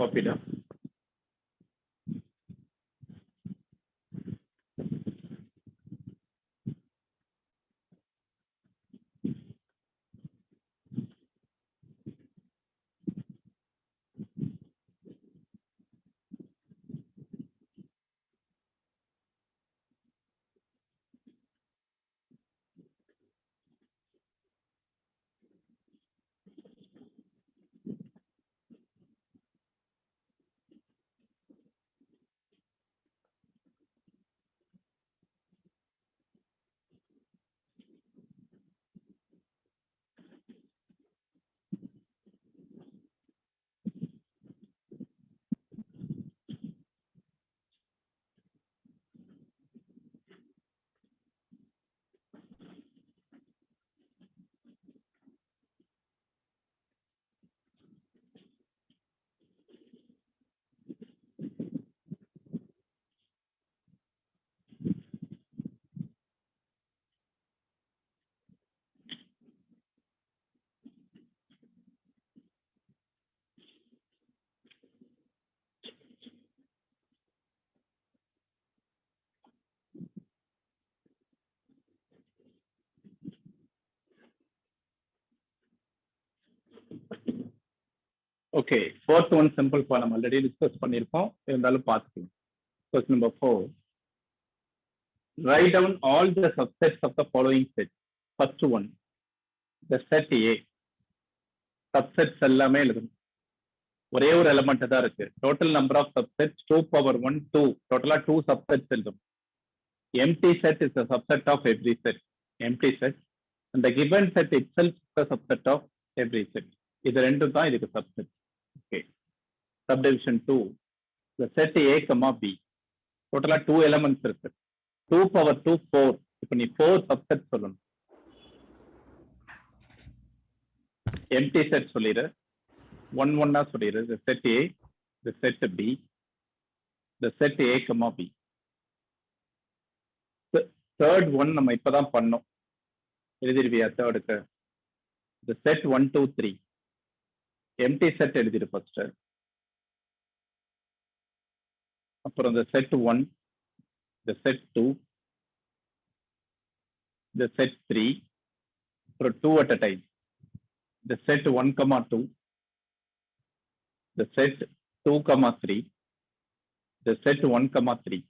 Copy it. Okay, fourth one simple நம்ம already discuss பண்ணிருக்கோம், இருந்தாலும் பார்த்துக்கலாம். Question number 4. Write down all the subsets of the following set. First one, the set A. Subsets எல்லாமே எழுதணும். ஒரே ஒரு எலிமெண்ட் தான் இருக்கு. Total number of subsets 2 power 1 2. Total 2 subsets எழுதணும். Empty set is a subset of every set. Empty set. And the given set itself is a subset of every set. இது ரெண்டும் தான் இதுக்கு subset. Okay. Subdivision 2. The set A, B. Total 2 elements இருக்கு. 2 power 2 4. இப்போ நீ 4 subsets சொல்லணும். Empty set சொல்லிரு. 1 1 சொல்லிரு. The set A, the set B, the set A, B. Third one நம்ம இப்பதான் பண்ணோம். எழுதிருவியா தேர்டுக்கு? The set 1 2 3. Empty set எழுதிரு first. அப்புறம் the set 1, the set 2, the set 3, அப்புறம் 2 at a time. The set 1, 2, the set 2, 3, the set 1, 3.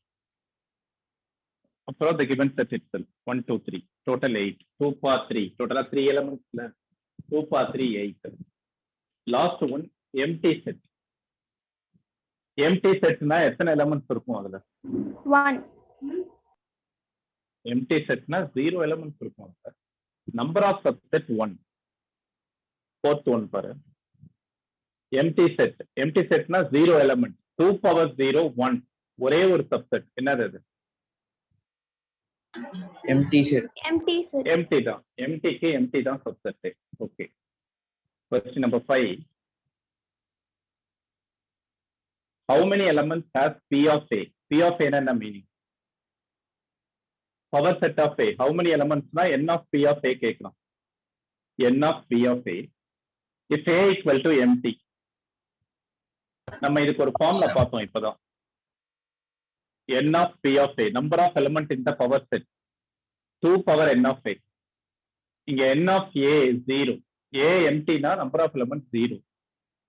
Around the given set itself, 1, 2, 3, total 8, 2 power 3, total 3 elements, 2 power 3, 8. Last one, empty set. Empty set na எத்தனை elements இருக்கும் அதுல? 1. Empty set na 0 elements இருக்கும் அதுல. Number of subset 1. Fourth one பாரு. Empty set na 0 element. 2 power 0, 1. ஒரே ஒரு subset. என்னது அது? Empty set. Empty தான். Empty தான் subset. Okay. Question number 5. How many elements has P of A? P of A என்ன meaning? Power set of A. How many elements na N of P of A கேட்கலாம். N of P of A. If A equal to empty. நம்ம இதுக்கு ஒரு formula பார்த்தோம் இப்பதான். N of P of A. Number of element in the power set. 2 power N of A. இங்க N of A is 0. A empty na number of elements 0.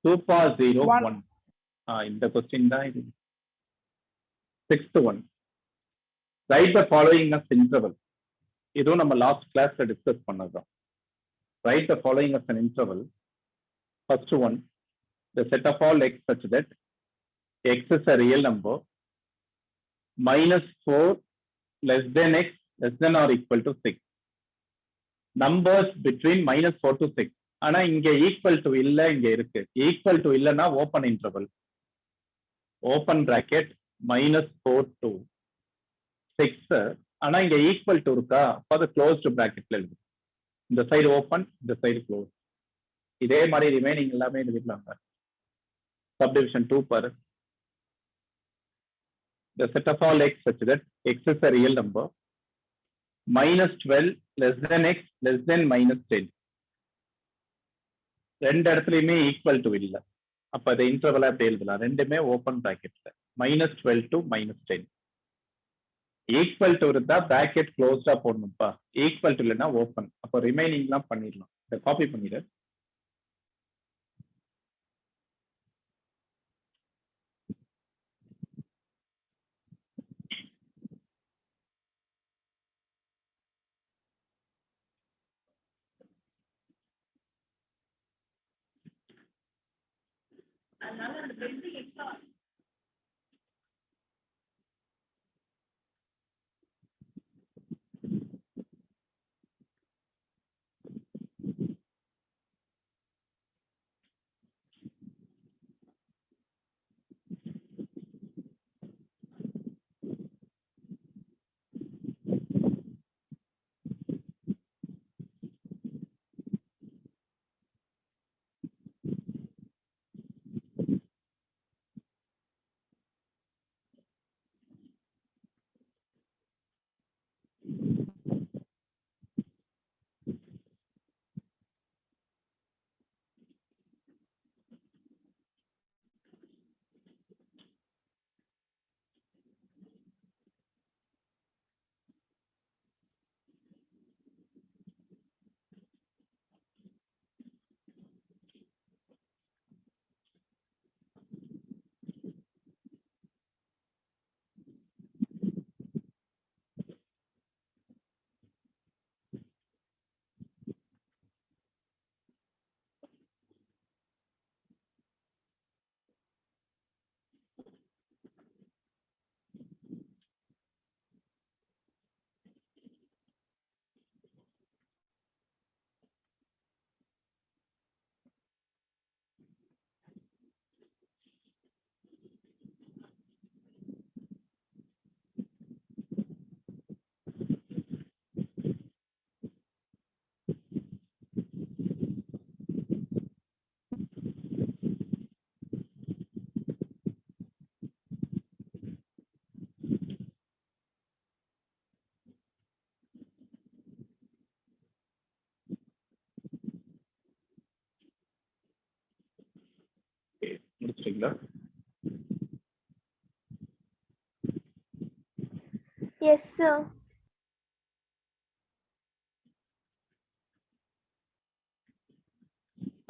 2 power 0, 1. இந்த question தான் இது. Sixth one. Write the following as interval. இதுவும் நம்ம last classல discuss பண்ணதுதான். Write the following as an interval. First one, the set of all x such that x is a real number, minus 4 less than x less than or equal to 6. Numbers between minus 4 to 6. ஆனா இங்க equal to இல்ல, இங்க இருக்கு. Equal to இல்லனா open interval. Open bracket minus 4 to 6. ஆனா இங்க equal to இருக்கா? அப்ப அது closed bracketல எழுது. இந்த சைடு ஓப்பன், இந்த சைடு க்ளோஸ். இதே மாதிரி ரிமைனிங் எல்லாமே எழுதிக்கலாம். Subdivision 2 பாரு. The set of all x such that x is a real number, minus 12 less than x less than minus 10. ரெண்டு இடத்துலயுமே ஈக்குவல் டு இல்ல. அப்ப அதை இன்டர்வலா எப்படி எழுதலாம்? ரெண்டுமே ஓப்பன் பிராக்கெட்ல -12 to -10. ஈக்குவல் டு இருந்தா பிராக்கெட் க்ளோஸ்டா போடணும்ப்பா. ஈக்குவல் டு இல்லைன்னா ஓப்பன். அப்போ ரிமைனிங்லாம் பண்ணிடலாம். இதை காப்பி பண்ணிடு. முடிச்சிட்டீங்களா? Yes, sir.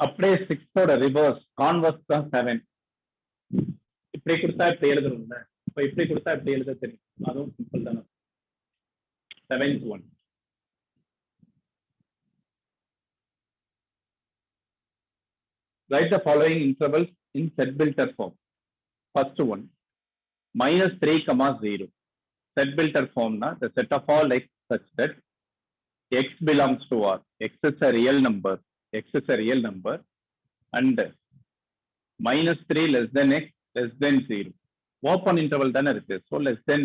அப்படியே 6ஓட ரிவர்ஸ் கான்வர்ஸ் தான் 7. இப்படி கொடுத்தா இப்படி எழுதணும்ல. இப்ப இப்படி கொடுத்தா இப்படி எழுத தெரியும். அதுவும் சிம்பிள் தானே. 7th one. Write the following intervals in set builder form. First one, -3, 0. Set builder form na the set of all x such that x belongs to R. X is a real number. X is a real number. And -3 less than x less than 0. Open interval தானே இருக்கு. So less than.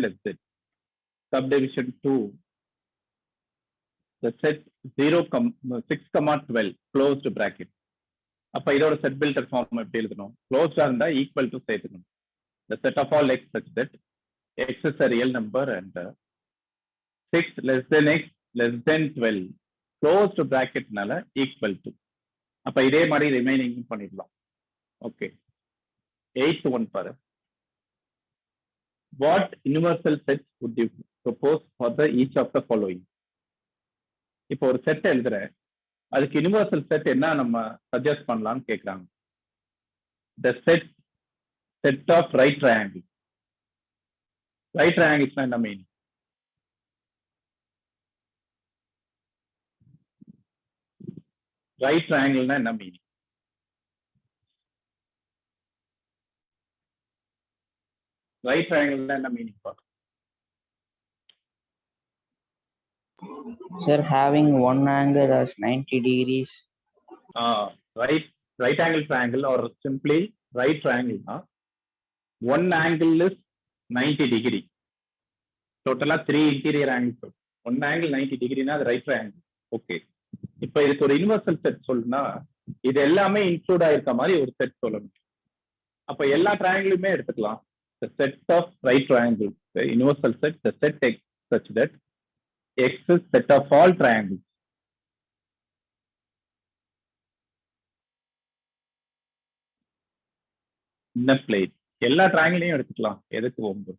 Subdivision 2. The set 0, 6, 12 closed bracket. அப்ப இதோட set builder form எப்படி எழுதணும்? க்ளோஸ்டா இருந்தா equal to சேர்த்துக்கணும். The set of all x such that x is a real number and 6 less than x less than 12 closed bracketனால equal to. அப்ப இதே மாதிரி remaining பண்ணிடலாம். ஓகே. 8th one பாரு. What universal sets would you propose for the each of the following? இப்போ ஒரு set எழுதுறேன். அதுக்கு universal set என்ன நம்ம சஜஸ்ட் பண்ணலாம்னு கேட்குறாங்க. The set of right triangle. Right triangles என்ன மீன்? Right triangle என்ன மீன்? Right triangle என்ன மீனிங் பா? Sir, having one angle as 90 degrees. Right angle triangle or simply right triangle na one angle is 90 degree. Total 3 interior angles. One angle 90 degree na right triangle. Okay. இப்போ இதுக்கு ஒரு universal set சொல்லுனா இது எல்லாமே include ஆயிருக்க மாதிரி ஒரு set சொல்லணும். அப்ப எல்லா ட்ரையாங்கிளுமே எடுத்துக்கலாம். The set of right triangles, the universal set, the set X such that X is set of all triangles. Inner plane. எல்லா ட்ரையாங்கிளையும் எடுத்துக்கலாம், எதுக்கு ஒன்று.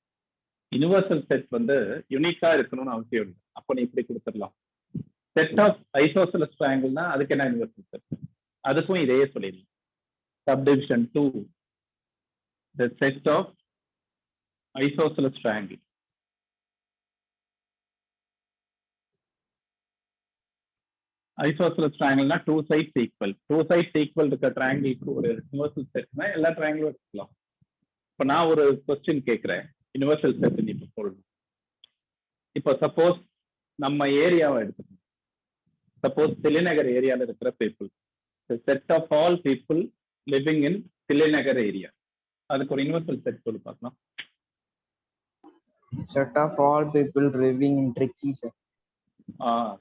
யுனிவர்சல் செட் வந்து யூனிக்கா இருக்கணும்னு அவசியம் இல்லை. அப்போ நீ இப்படி கொடுத்துடலாம். செட் ஆஃப் ஐசோசெலஸ் ட்ரையாங்கிள்னா அதுக்கு என்ன யுனிவர்சல் செட், அதுக்கும் இதையே சொல்லிடலாம். Subdivision 2, the set of isosceles triangle. Isosceles triangle na two sides equal. Two sides equal இருக்க triangle ஒரு universal set னா எல்லா triangle எடுத்துக்கலாம். இப்போ நான் ஒரு கொஸ்டின் கேட்கிறேன், யுனிவர்சல் செட் நீ இப்போ சொல்லணும். இப்போ சப்போஸ் நம்ம ஏரியாவை எடுத்துக்கணும். சப்போஸ் தில்லைநகர் ஏரியாவில் இருக்கிற people, set of all people living in Thillainagar area, அதுக்கு ஒரு யுனிவர்சல் செட் சொல்லி பார்க்கலாம். Set of all people living in Trichy, sir.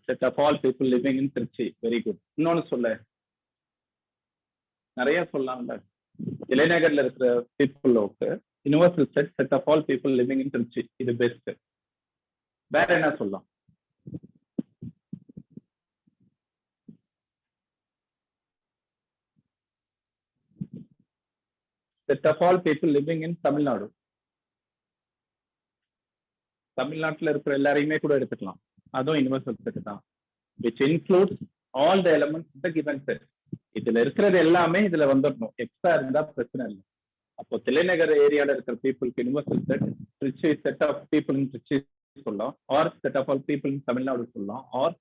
Set of all people living in Trichy. Very good. இன்னொன்னு சொல்ல, நிறைய சொல்லலாம்ல. இளைநகர்ல இருக்கிற பீப்புளோக்கு universal set, set of all people living in Tiruchi, இது பெஸ்ட். வேற என்ன சொல்லலாம்? Set of all people living in Tamil Nadu. தமிழ்நாட்டில் இருக்கிற எல்லாரையுமே கூட எடுத்துக்கலாம், அதுவும் யுனிவர்சல் செட் தான். which includes all the elements of the given set. இதுல இருக்கிறது எல்லாமே இதுல வந்துடணும், எக்ஸ்ட்ரா இருந்தா பிரச்சனை இல்லை. அப்போ தில்லைநகர் ஏரியால இருக்கிற பீப்புளுக்கு universal set Tiruchi, set of people in Tiruchi சொல்லலாம், or set of all people in Tamil Nadu சொல்லலாம், ஆர்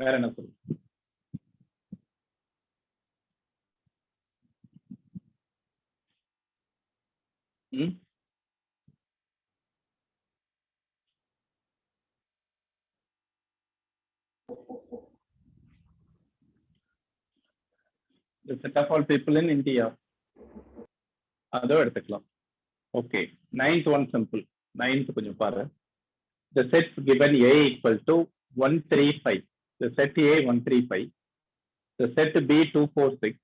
வேற என்ன சொல்லலாம்? The set of all people in India, அதோ எடுத்துக்கலாம். Okay, 9th one simple. 9th கொஞ்சம் பாரு. The sets given A equal to 135. The set A 135. The set B 246.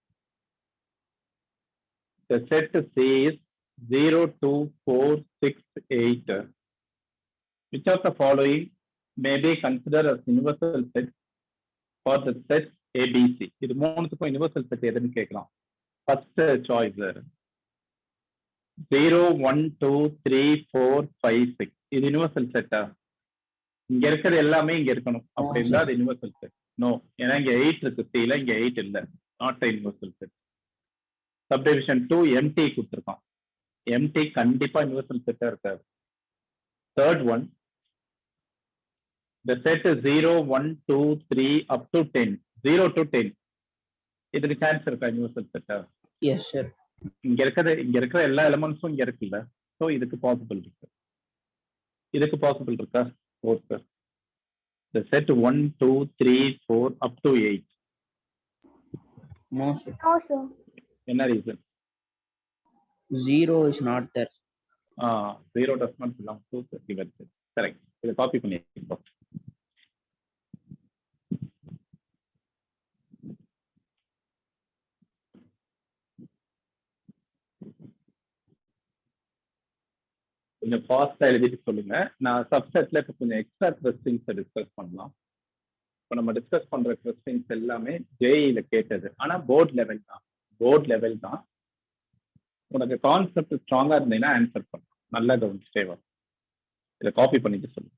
The set C is 02468. Which of the following may be considered as universal set for the set ABC? இது மூணுத்துக்கும் universal set எதுன்னு கேட்கலாம். First choice 0 1 2 3 4 5 6. இது universal செட்டா? இங்க இருக்கிறது எல்லாமே இங்க இருக்கணும், அப்படி இருந்தா அது யுனிவர்சல் செட். நோ, ஏன்னா இங்க 8 இருக்கு சில, இங்க 8 இல்ல, not a universal set. Subdivision 2 empty கொடுத்துருக்கான், எம்டி கண்டிப்பா யுனிவர்சல் செட்டா இருக்காது. Third one, the set 0 1 2 3 up to 10, 0 to 10, இதுக்கு சான்ஸ் இருக்கா யுனிவர்சல் செட்டா? Yes, sir. இங்க இருக்கிற எல்லா எலிமெண்ட்ஸும் இங்க இருக்குல்ல, ஸோ இதுக்கு பாசிபிள் இருக்கு. இதுக்கு பாசிபிள் இருக்கா? Okay. The set 1 2 3 4 up to 8. No, sir. No, sir. என்ன reason? 0 is not there. 0 does not belong to the given set. Correct. இதை காப்பி பண்ணிருக்கோம். கொஞ்சம் ஃபாஸ்டா எழுதிட்டு சொல்லுங்க. நான் சப்செட்ல இப்போ கொஞ்சம் எக்ஸ்ட்ரா கொஸ்டின்ஸை டிஸ்கஸ் பண்ணலாம். இப்போ நம்ம டிஸ்கஸ் பண்ற கொஸ்டின்ஸ் எல்லாமே ஜேஇல கேட்டது, ஆனா போர்ட் லெவல் தான். உனக்கு கான்செப்ட் ஸ்ட்ராங்கா இருந்தீங்கன்னா ஆன்சர் பண்ணலாம். நல்லா கவனிச்சுட்டே வரும். இதை காப்பி பண்ணிட்டு சொல்லுங்க.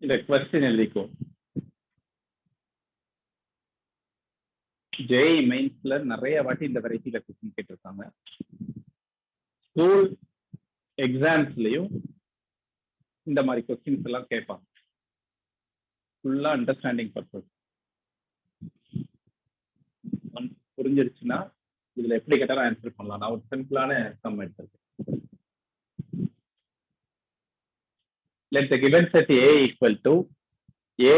இந்த கொஸ்டின் எழுதிக்கோ. ஜேஇ மெயின்ஸ்ல நிறைய வாட்டி இந்த வெரைட்டில கொஸ்டின் கேட்டிருக்காங்க. ஸ்கூல் எக்ஸாம்ஸ்லயும் இந்த மாதிரி கொஸ்டின்ஸ் எல்லாம் கேட்பாங்க. ஃபுல்லா அண்டர்ஸ்டாண்டிங் பர்பஸ். புரிஞ்சிருச்சுன்னா இதுல எப்படி கேட்டாலும் ஆன்சர் பண்ணலாம். நான் ஒரு சிம்பிளான சம் எடுத்திருக்கேன். Let the given set A equal to A,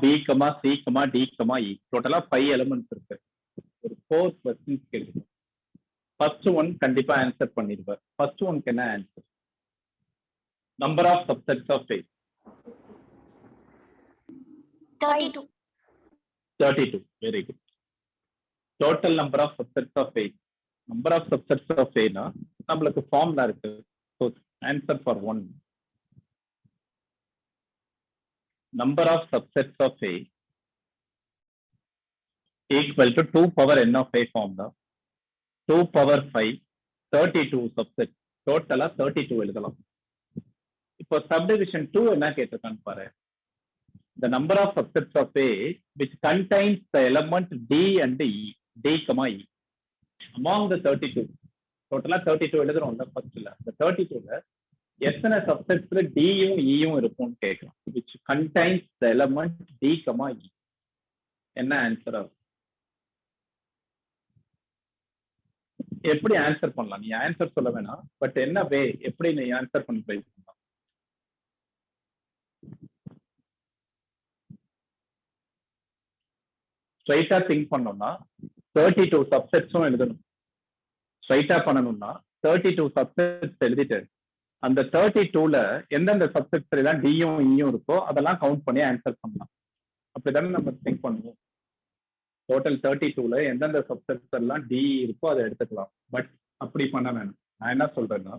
B, C, D, E. டோட்டலா 5 எலிமெண்ட்ஸ் இருக்கு. ஒரு 4 questions கேட்குது. ஃபர்ஸ்ட் ஒன் கண்டிப்பா ஆன்சர் பண்ணிடுவார். ஃபர்ஸ்ட் ஒன்க்கு என்ன answer? Number of subsets of A 32. 32. Very good. Total number of subsets of A. Number of subsets of A னா நம்மளுக்கு ஃபார்முலா இருக்கு. So answer for 1. Number of subsets of A equal to 2 power n of A formula. 2 power 5, 32 subsets. Total 32 எழுதலாம். இப்போ subdivision 2 என்ன கேட்டிருக்கான்னு பாரு. The number of subsets of A which contains the element D and E. D, E. Among the 32. Total 32 எழுதுறோம்ல ஃபர்ஸ்ட்ல. The 32ல எத்தனை சப்செட்ஸ்ல டியும் இயும் இருக்கும்னு கேட்கலாம். which contains the element D, E. என்ன answer ஆகும்? எப்படி ஆன்சர் பண்ணலாம்? நீ ஆன்சர் சொல்ல வேணாம், பட் என்ன வே எப்படி நீ ஆன்சர் பண்ணி ட்ரை பண்ணலாம்? ஸ்ட்ரைட்டா திங்க் பண்ணோம்னா 32 சப்செட்ஸும் எழுதணும். ஸ்ட்ரைட்டா பண்ணணும்னா 32 சப்செட்ஸ் எழுதிட்டு அந்த 32ல எந்தெந்த சப்செட்ஸ் எல்லாம் டியும் இயும் இருக்கோ அதெல்லாம் கவுண்ட் பண்ணி ஆன்சர் பண்ணலாம். அப்படிதானே நம்ம திங்க் பண்ணுவோம். டோட்டல் 32ல எந்தெந்த சப்செட்ஸ் எல்லாம் டி இருக்கோ அதை எடுத்துக்கலாம். பட் அப்படி பண்ண வேணும். நான் என்ன சொல்றேன்னா,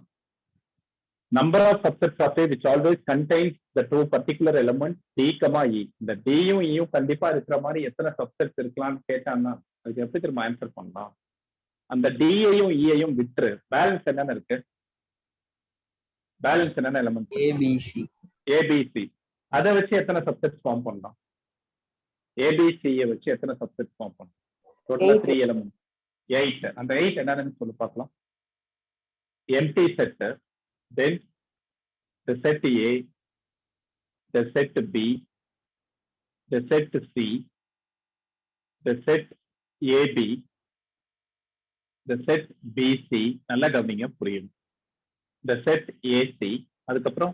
number of subsets of A which always contains the two particular elements D, E. இந்த டியும் இயும் கண்டிப்பா இருக்கிற மாதிரி எத்தனை சப்செட்ஸ் இருக்கலாம்னு கேட்டான்னா அதுக்கு எப்படி திரும்ப ஆன்சர் பண்ணலாம்? அந்த டியையும் இயையும் விட்டுரு. பேலன்ஸ் என்னன்னு இருக்கு? பேலன்ஸ் என்னென்ன எலிமெண்ட்? ஏபிசி. அதை வச்சு எத்தனை சப்செட்ஸ் ஃபார்ம் பண்ணலாம்? ஏபிசியை வச்சு எத்தனை சப்செட்ஸ் ஃபார்ம் பண்ணலாம்? டோட்டலா 3 எலிமெண்ட். 8. அந்த 8 என்னன்னு சொல்லி பார்க்கலாம். Empty set, then the set A, the set B, the set C, the set AB, the set BC. நல்லா கவனிங்க, புரியும். the set AC, அதுக்கப்புறம்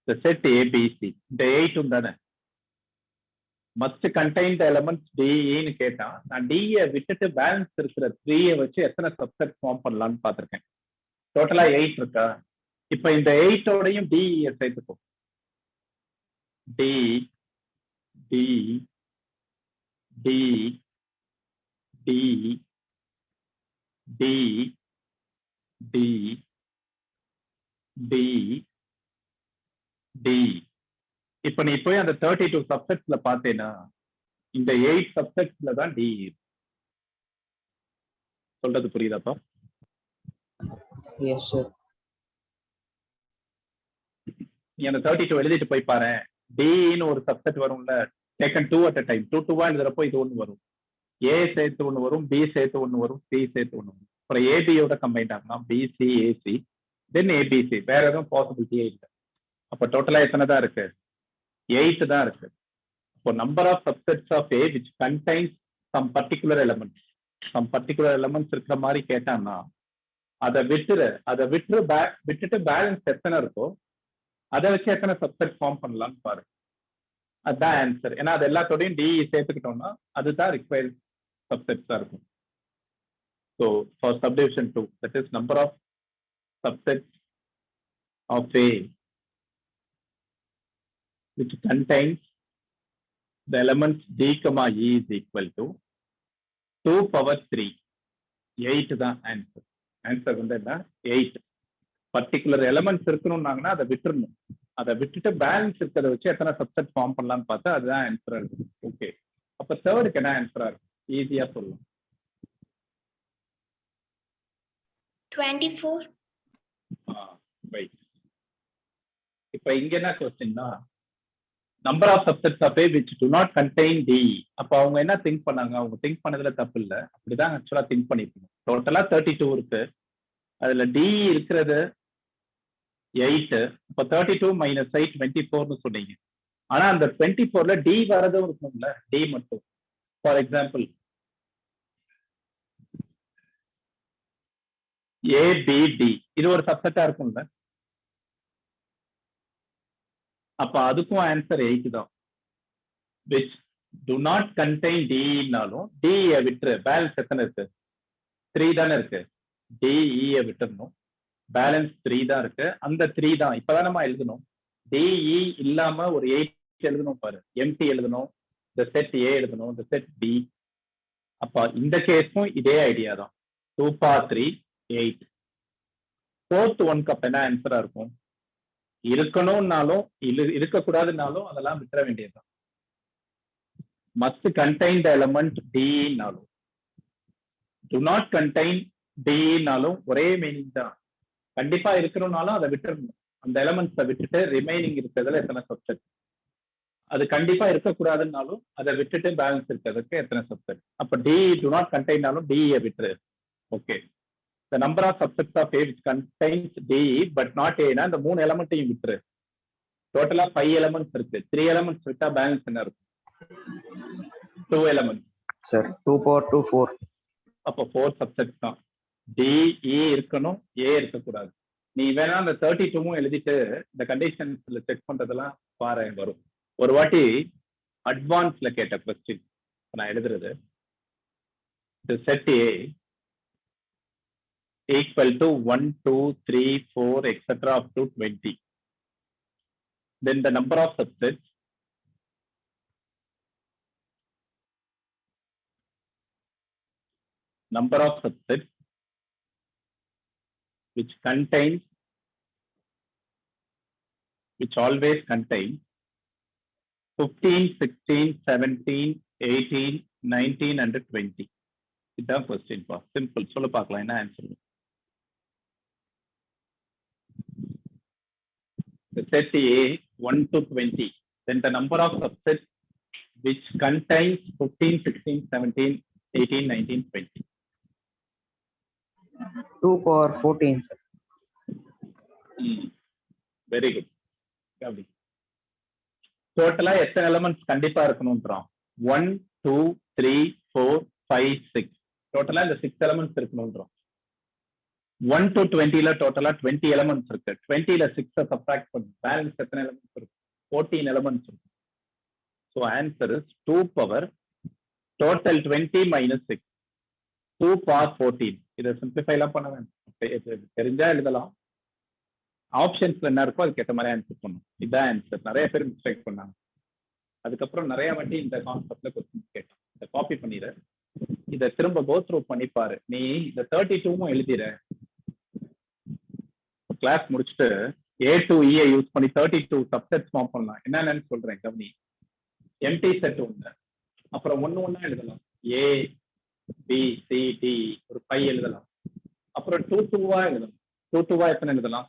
the set ABC. இந்த 8 தானே must contain the elements D, E ன்னு கேட்டா நான் D யை விட்டுட்டு பேலன்ஸ் இருக்கிற 3 வச்சு எத்தனை சப்செட் ஃபார்ம் பண்ணலாம்னு பார்த்திருக்கேன். டோட்டலா 8 இருக்கா? இப்ப இந்த 8 ஓடையும் D யை சேர்த்துக்கோ. D, D, D, D, D, D, D, D. இப்ப நீ போய் அந்த 32 சப்செட்ஸ்ல பார்த்தேன்னா இந்த 8 சப்செட்ஸ்ல தான் D. சொல்றது புரியுதாப்பா? Yes, sir. நீ அந்த 32 எழுதிட்டு போய் பாரு. டின்னு ஒரு சப்செட் வரும்ல, டேக்கன் 2 at a time. 2 2 எழுதுறப்போ இது ஒண்ணு வரும். ஏ சேர்த்து ஒண்ணு வரும், பி சேர்த்து ஒண்ணு வரும், சி சேர்த்து ஒண்ணு வரும். அப்புறம் ஏபியோட கம்பைன் ஆகலாம், பிசி, ஏசி, தென் ஏபிசி. வேற எதுவும் பாசிபிலிட்டியே இல்லை. அப்ப டோட்டலா எத்தனை தான் இருக்கு? 8 தான் இருக்கு. இப்போ number of subsets of A which contains some particular elements. some particular elements இருக்கிற மாதிரி கேட்டான்னா அதை விட்டுட்டு பேலன்ஸ் எத்தனை இருக்கோ அதை வச்சு எத்தனை சப்செட் ஃபார்ம் பண்ணலாம்னு பாரு. அதுதான் ஆன்சர். ஏன்னா அது எல்லாத்தோடையும் டி சேர்த்துக்கிட்டோம்னா அதுதான் ரிக்வயர்ட் சப்செட்ஸா இருக்கும். So for subdivision 2, that is number of subsets of A which contains the elements D, E is equal to 2 power 3. 8 தான் ஆன்சர். ஆன்சர் வந்து என்ன? 8. பர்டிகுலர் எலிமெண்ட்ஸ் இருக்கணும்னாங்கன்னா அதை விட்டுறணும். அதை விட்டுட்டு பேலன்ஸ் இருக்கிறத வச்சு எத்தனை சப்செட் ஃபார்ம் பண்ணலாம்னு பார்த்தா அதுதான் ஆன்சரா இருக்கும். ஓகே, அப்ப தேர்டுக்கு என்ன ஆன்சரா இருக்கும்? ஈஸியா சொல்லலாம். 24. ரைட். இப்ப இங்க என்ன கொஸ்டின்னா number of subsets of A which do not contain D. அப்போ அவங்க என்ன திங்க் பண்ணாங்க, அவங்க திங்க் பண்ணதுல தப்பு இல்லை, அப்படிதான் ஆக்சுவலா திங்க் பண்ணிருக்கணும். டோட்டலா 32 இருக்கு, அதுல டி இருக்கிறது 8. இப்போ 32 மைனஸ் 8 24ன்னு சொன்னீங்க. ஆனா அந்த 24ல டி வரதும் இருக்கும்ல, டி மட்டும். ஃபார் எக்ஸாம்பிள் ஏபிடி இது ஒரு சப்செட்டா இருக்கும்ல, அப்ப அதுக்கும் ஆன்சர் 8 தான். which do not contain டினாலும் டிஏ விட்டுரு, பேலன்ஸ் எத்தனை இருக்கு? 3 தானே இருக்கு. டிஇ விட்டுறணும், பேலன்ஸ் 3 தான் இருக்கு. அந்த 3 தான் இப்பதான் நம்ம எழுதணும். டிஇ இல்லாம ஒரு 8 எழுதணும் பாரு, எம்டி எழுதணும், இந்த செட் ஏ எழுதணும், இந்த செட் டி. அப்ப இந்த கேஸும் இதே ஐடியா தான். 2 power 3 8. ஃபோர்த் ஒன் கப் என்ன ஆன்சரா இருக்கும்? இருக்கணும்னாலும் இருக்கக்கூடாதுனாலும் அதெல்லாம் விட்டுற வேண்டியதுதான். மஸ்ட் கண்டெயின் த எலமெண்ட் டினாலும் டு நாட் கண்டெயின் டினாலும் ஒரே மீனிங் தான். கண்டிப்பா இருக்கணும்னாலும் அதை விட்டுறணும், அந்த எலமெண்ட்ஸை விட்டுட்டு ரிமைனிங் இருக்கிறதுல எத்தனை சப்செட். அது கண்டிப்பா இருக்கக்கூடாதுன்னாலும் அதை விட்டுட்டு பேலன்ஸ் இருக்கிறதுக்கு எத்தனை சப்செட். அப்ப டி டு நாட் கண்டெயின்னாலும் டிஏ விட்டுரு. Okay, the number of subsets of A which contains D but not A னா இந்த 3 எலிமெண்ட்டையும் விட்டுரு. டோட்டலா 5 எலிமெண்ட்ஸ் இருக்கு, 3 எலிமெண்ட்ஸ் விட்டா பேலன்ஸ் என்ன இருக்கும்? 2 எலிமெண்ட்ஸ். Sir 2 power 2 4. அப்போ 4 சப்செட்ஸ் தான். டி இ இருக்கணும், ஏ இருக்கக்கூடாது. நீ வேணா அந்த 32ம் எழுதிட்டு இந்த கண்டிஷன்ஸ்ல செக் பண்றதெல்லாம் பாரு, வரும். ஒரு வாட்டி அட்வான்ஸ்ல கேட்ட கொஸ்டின் நான் எழுதுறது, set A equal to 1, 2, 3, 4, etc. up to 20. Then the number of subsets which always contain 15, 16, 17, 18, 19 and 20. இதுதான் கொஸ்டின் பா. சிம்பிள், சொல்ல பார்க்கலாம் என்ன answer. Set A 1 to 20, then the number of subsets which contains 15, 16, 17, 18, 19, 20. 2 power 14. Very good. டோட்டலா எத்தனை elements கண்டிப்பா இருக்கணும்ன்றான்? 1, 2, 3, 4, 5, 6. டோட்டலா இந்த 6 எலிமெண்ட்ஸ் இருக்கணும்ன்றான். 1 to 20ல டோட்டலா 20 எலிமெண்ட்ஸ் இருக்கு. 20ல 6 சப்ட்ராக்ட் பண்ணு, பேலன்ஸ் எத்தனை எலிமெண்ட்ஸ் இருக்கு? 14 எலிமெண்ட்ஸ் இருக்கு. So answer is 2 power total 20 minus 6, 2 power 14. இதை சிம்பிளிஃபை எல்லாம் பண்ண வேண்டாம், தெரிஞ்சா எழுதலாம். ஆப்ஷன்ஸ்ல என்ன இருக்கோ அதுக்கு ஏற்ற மாதிரி ஆன்சர் பண்ணும். இதான் ஆன்சர். நிறைய பேர் மிஸ்டேக் பண்ணாங்க. அதுக்கப்புறம் நிறைய வாட்டி இந்த கான்செப்ட்ல கொஸ்டின் கேட்டான். இதை காப்பி பண்ணிடு, இதை திரும்ப கோ த்ரூ பண்ணிப்பாரு. நீ இந்த 32ம் எழுதிற, கிளாஸ் முடிச்சுட்டு A to E யூஸ் பண்ணி 32 சப்செட்ஸ் ஃபார்ம் பண்ணலாம். என்னன்னு சொல்றேன் கவனி. எம்டி செட் ஒண்ணு, அப்புறம் ஒண்ணா எழுதலாம். A B C D ஒரு 5 எழுதலாம். அப்புறம் 2 எழுதலாம். 2 எத்தனை எழுதலாம்?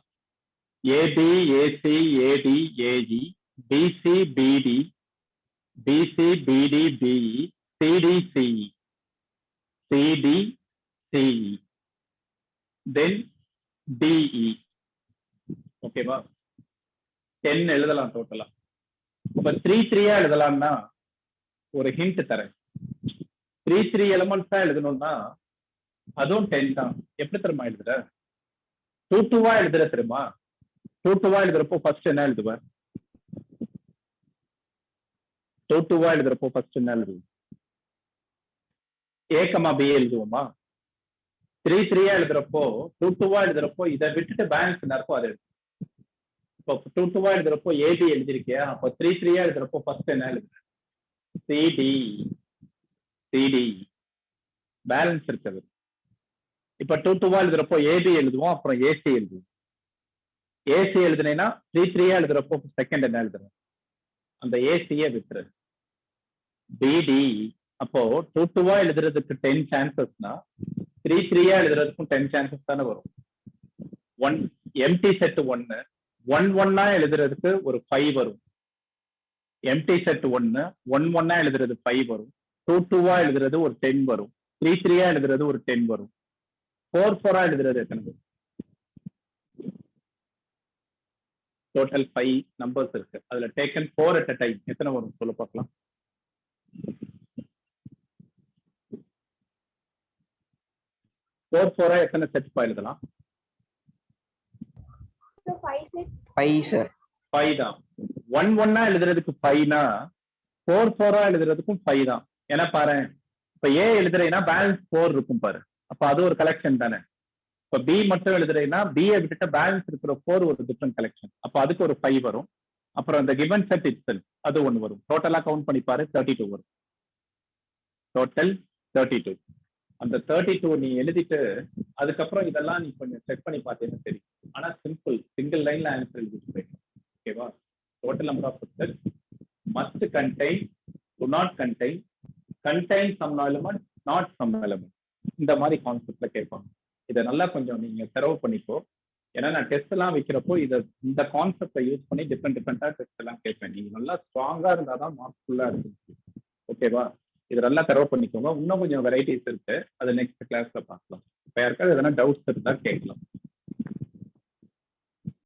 AB AC AD AE BC BD BC BD BE CD CE CD CE then DE. ஓகேவா? 10 எழுதலாம் டோட்டலா. இப்ப 3 எழுதலாம்னா ஒரு ஹிண்ட் தரேன். 3 எலிமெண்ட்ஸ் தான் எழுதணும்னா அதுவும் 10 தான். எப்படி தெரியுமா எழுதுற? 2 எழுதுற தெரியுமா? 2 எழுதுறப்போ ஃபர்ஸ்ட் என்ன எழுதுவ? 2 எழுதுறப்போ ஃபர்ஸ்ட் என்ன எழுதுவோம்? A, B எழுதுவோமா? 3 எழுதுறப்போ 2 எழுதுறப்போ இதை விட்டுட்டு பேலன்ஸ் என்ன இருக்கோ அதை எழுது. இப்போ 2 எழுதுறப்போ AB எழுதிருக்கியா? அப்போ 3 எழுதுறப்போ ஃபர்ஸ்ட் என்ன எழுதுற? CD பேலன்ஸ் இருக்குது. இப்ப 2 எழுதுறப்போ AB எழுதுவோம், அப்புறம் AC எழுதுவோம். AC எழுதுனேன்னா 3 எழுதுறப்போ செகண்ட் என்ன எழுதுறோம்? அந்த AC விட்டுரு. BD அப்போ 2 எழுதுறதுக்கு 10 சான்சஸ்னா 3 எழுதுறதுக்கும் 10 சான்சஸ் தானே வரும். 1 எம்டி செட் 1 எழுதுறதுக்கு ஒரு 5 வரும். எம்டி செட் 1 1 எழுதுறது 5 வரும், 2 எழுதுறது ஒரு 10 வரும், 3 எழுதுறது ஒரு 10 வரும், 4 எழுதுறது எத்தனை வரும்? டோட்டல் 5 நம்பர்ஸ் இருக்கு. அதுல டேக்கன் 4 at a டைம் எத்தனை வரும் சொல்ல பார்க்கலாம். 4 எத்தனை செட் எழுதலாம்? 5 சார். 5 தான். 1 எழுதுறதுக்கு 5னா 4 எழுதுறதுக்கும் 5 தான். ஏன்னா பாரு, இப்ப ஏ எழுதுறீங்கன்னா பேலன்ஸ் 4 இருக்கும் பாரு, அப்ப அது ஒரு கலெக்ஷன் தானே. இப்ப பி மட்டும் எழுதுறீங்கன்னா பிஏ விட்டுட்டு பேலன்ஸ் இருக்கிற 4 ஒரு டிஃபரெண்ட் கலெக்ஷன், அப்ப அதுக்கு ஒரு 5 வரும். அப்புறம் இந்த கிவன் செட் இட்செல்ஃப் அது ஒன்று வரும். டோட்டலா கவுண்ட் பண்ணி பாரு, 32 வரும். டோட்டல் 32. அந்த 32 நீ எழுதிட்டு அதுக்கப்புறம் இதெல்லாம் நீ கொஞ்சம் செக் பண்ணி பார்த்தீங்கன்னா தெரியும். ஆனா சிம்பிள், சிங்கிள் லைன்ல ஆன்சர் எழுதிட்டு போயிடும். ஓகேவா? Total number of subset must contain, do not contain, contain some element, not some element, இந்த மாதிரி கான்செப்ட்ல கேட்பாங்க. இதை நல்லா கொஞ்சம் நீங்க செலவு பண்ணிக்கோ. ஏன்னா நான் டெஸ்ட் எல்லாம் வைக்கிறப்போ இந்த கான்செப்டை யூஸ் பண்ணி டிஃப்ரெண்டா டெஸ்ட் எல்லாம் கேட்பேன். நீங்க நல்லா ஸ்ட்ராங்கா இருந்தாதான் மார்க் ஃபுல்லா இருக்கு. ஓகேவா? இது நல்லா செலவு பண்ணிக்கோங்க. இன்னும் கொஞ்சம் வெரைட்டிஸ் இருக்கு, அது நெக்ஸ்ட் கிளாஸ்ல பார்க்கலாம். இப்போ யாருக்காவது எதனா டவுட்ஸ் இருந்தா கேட்கலாம்.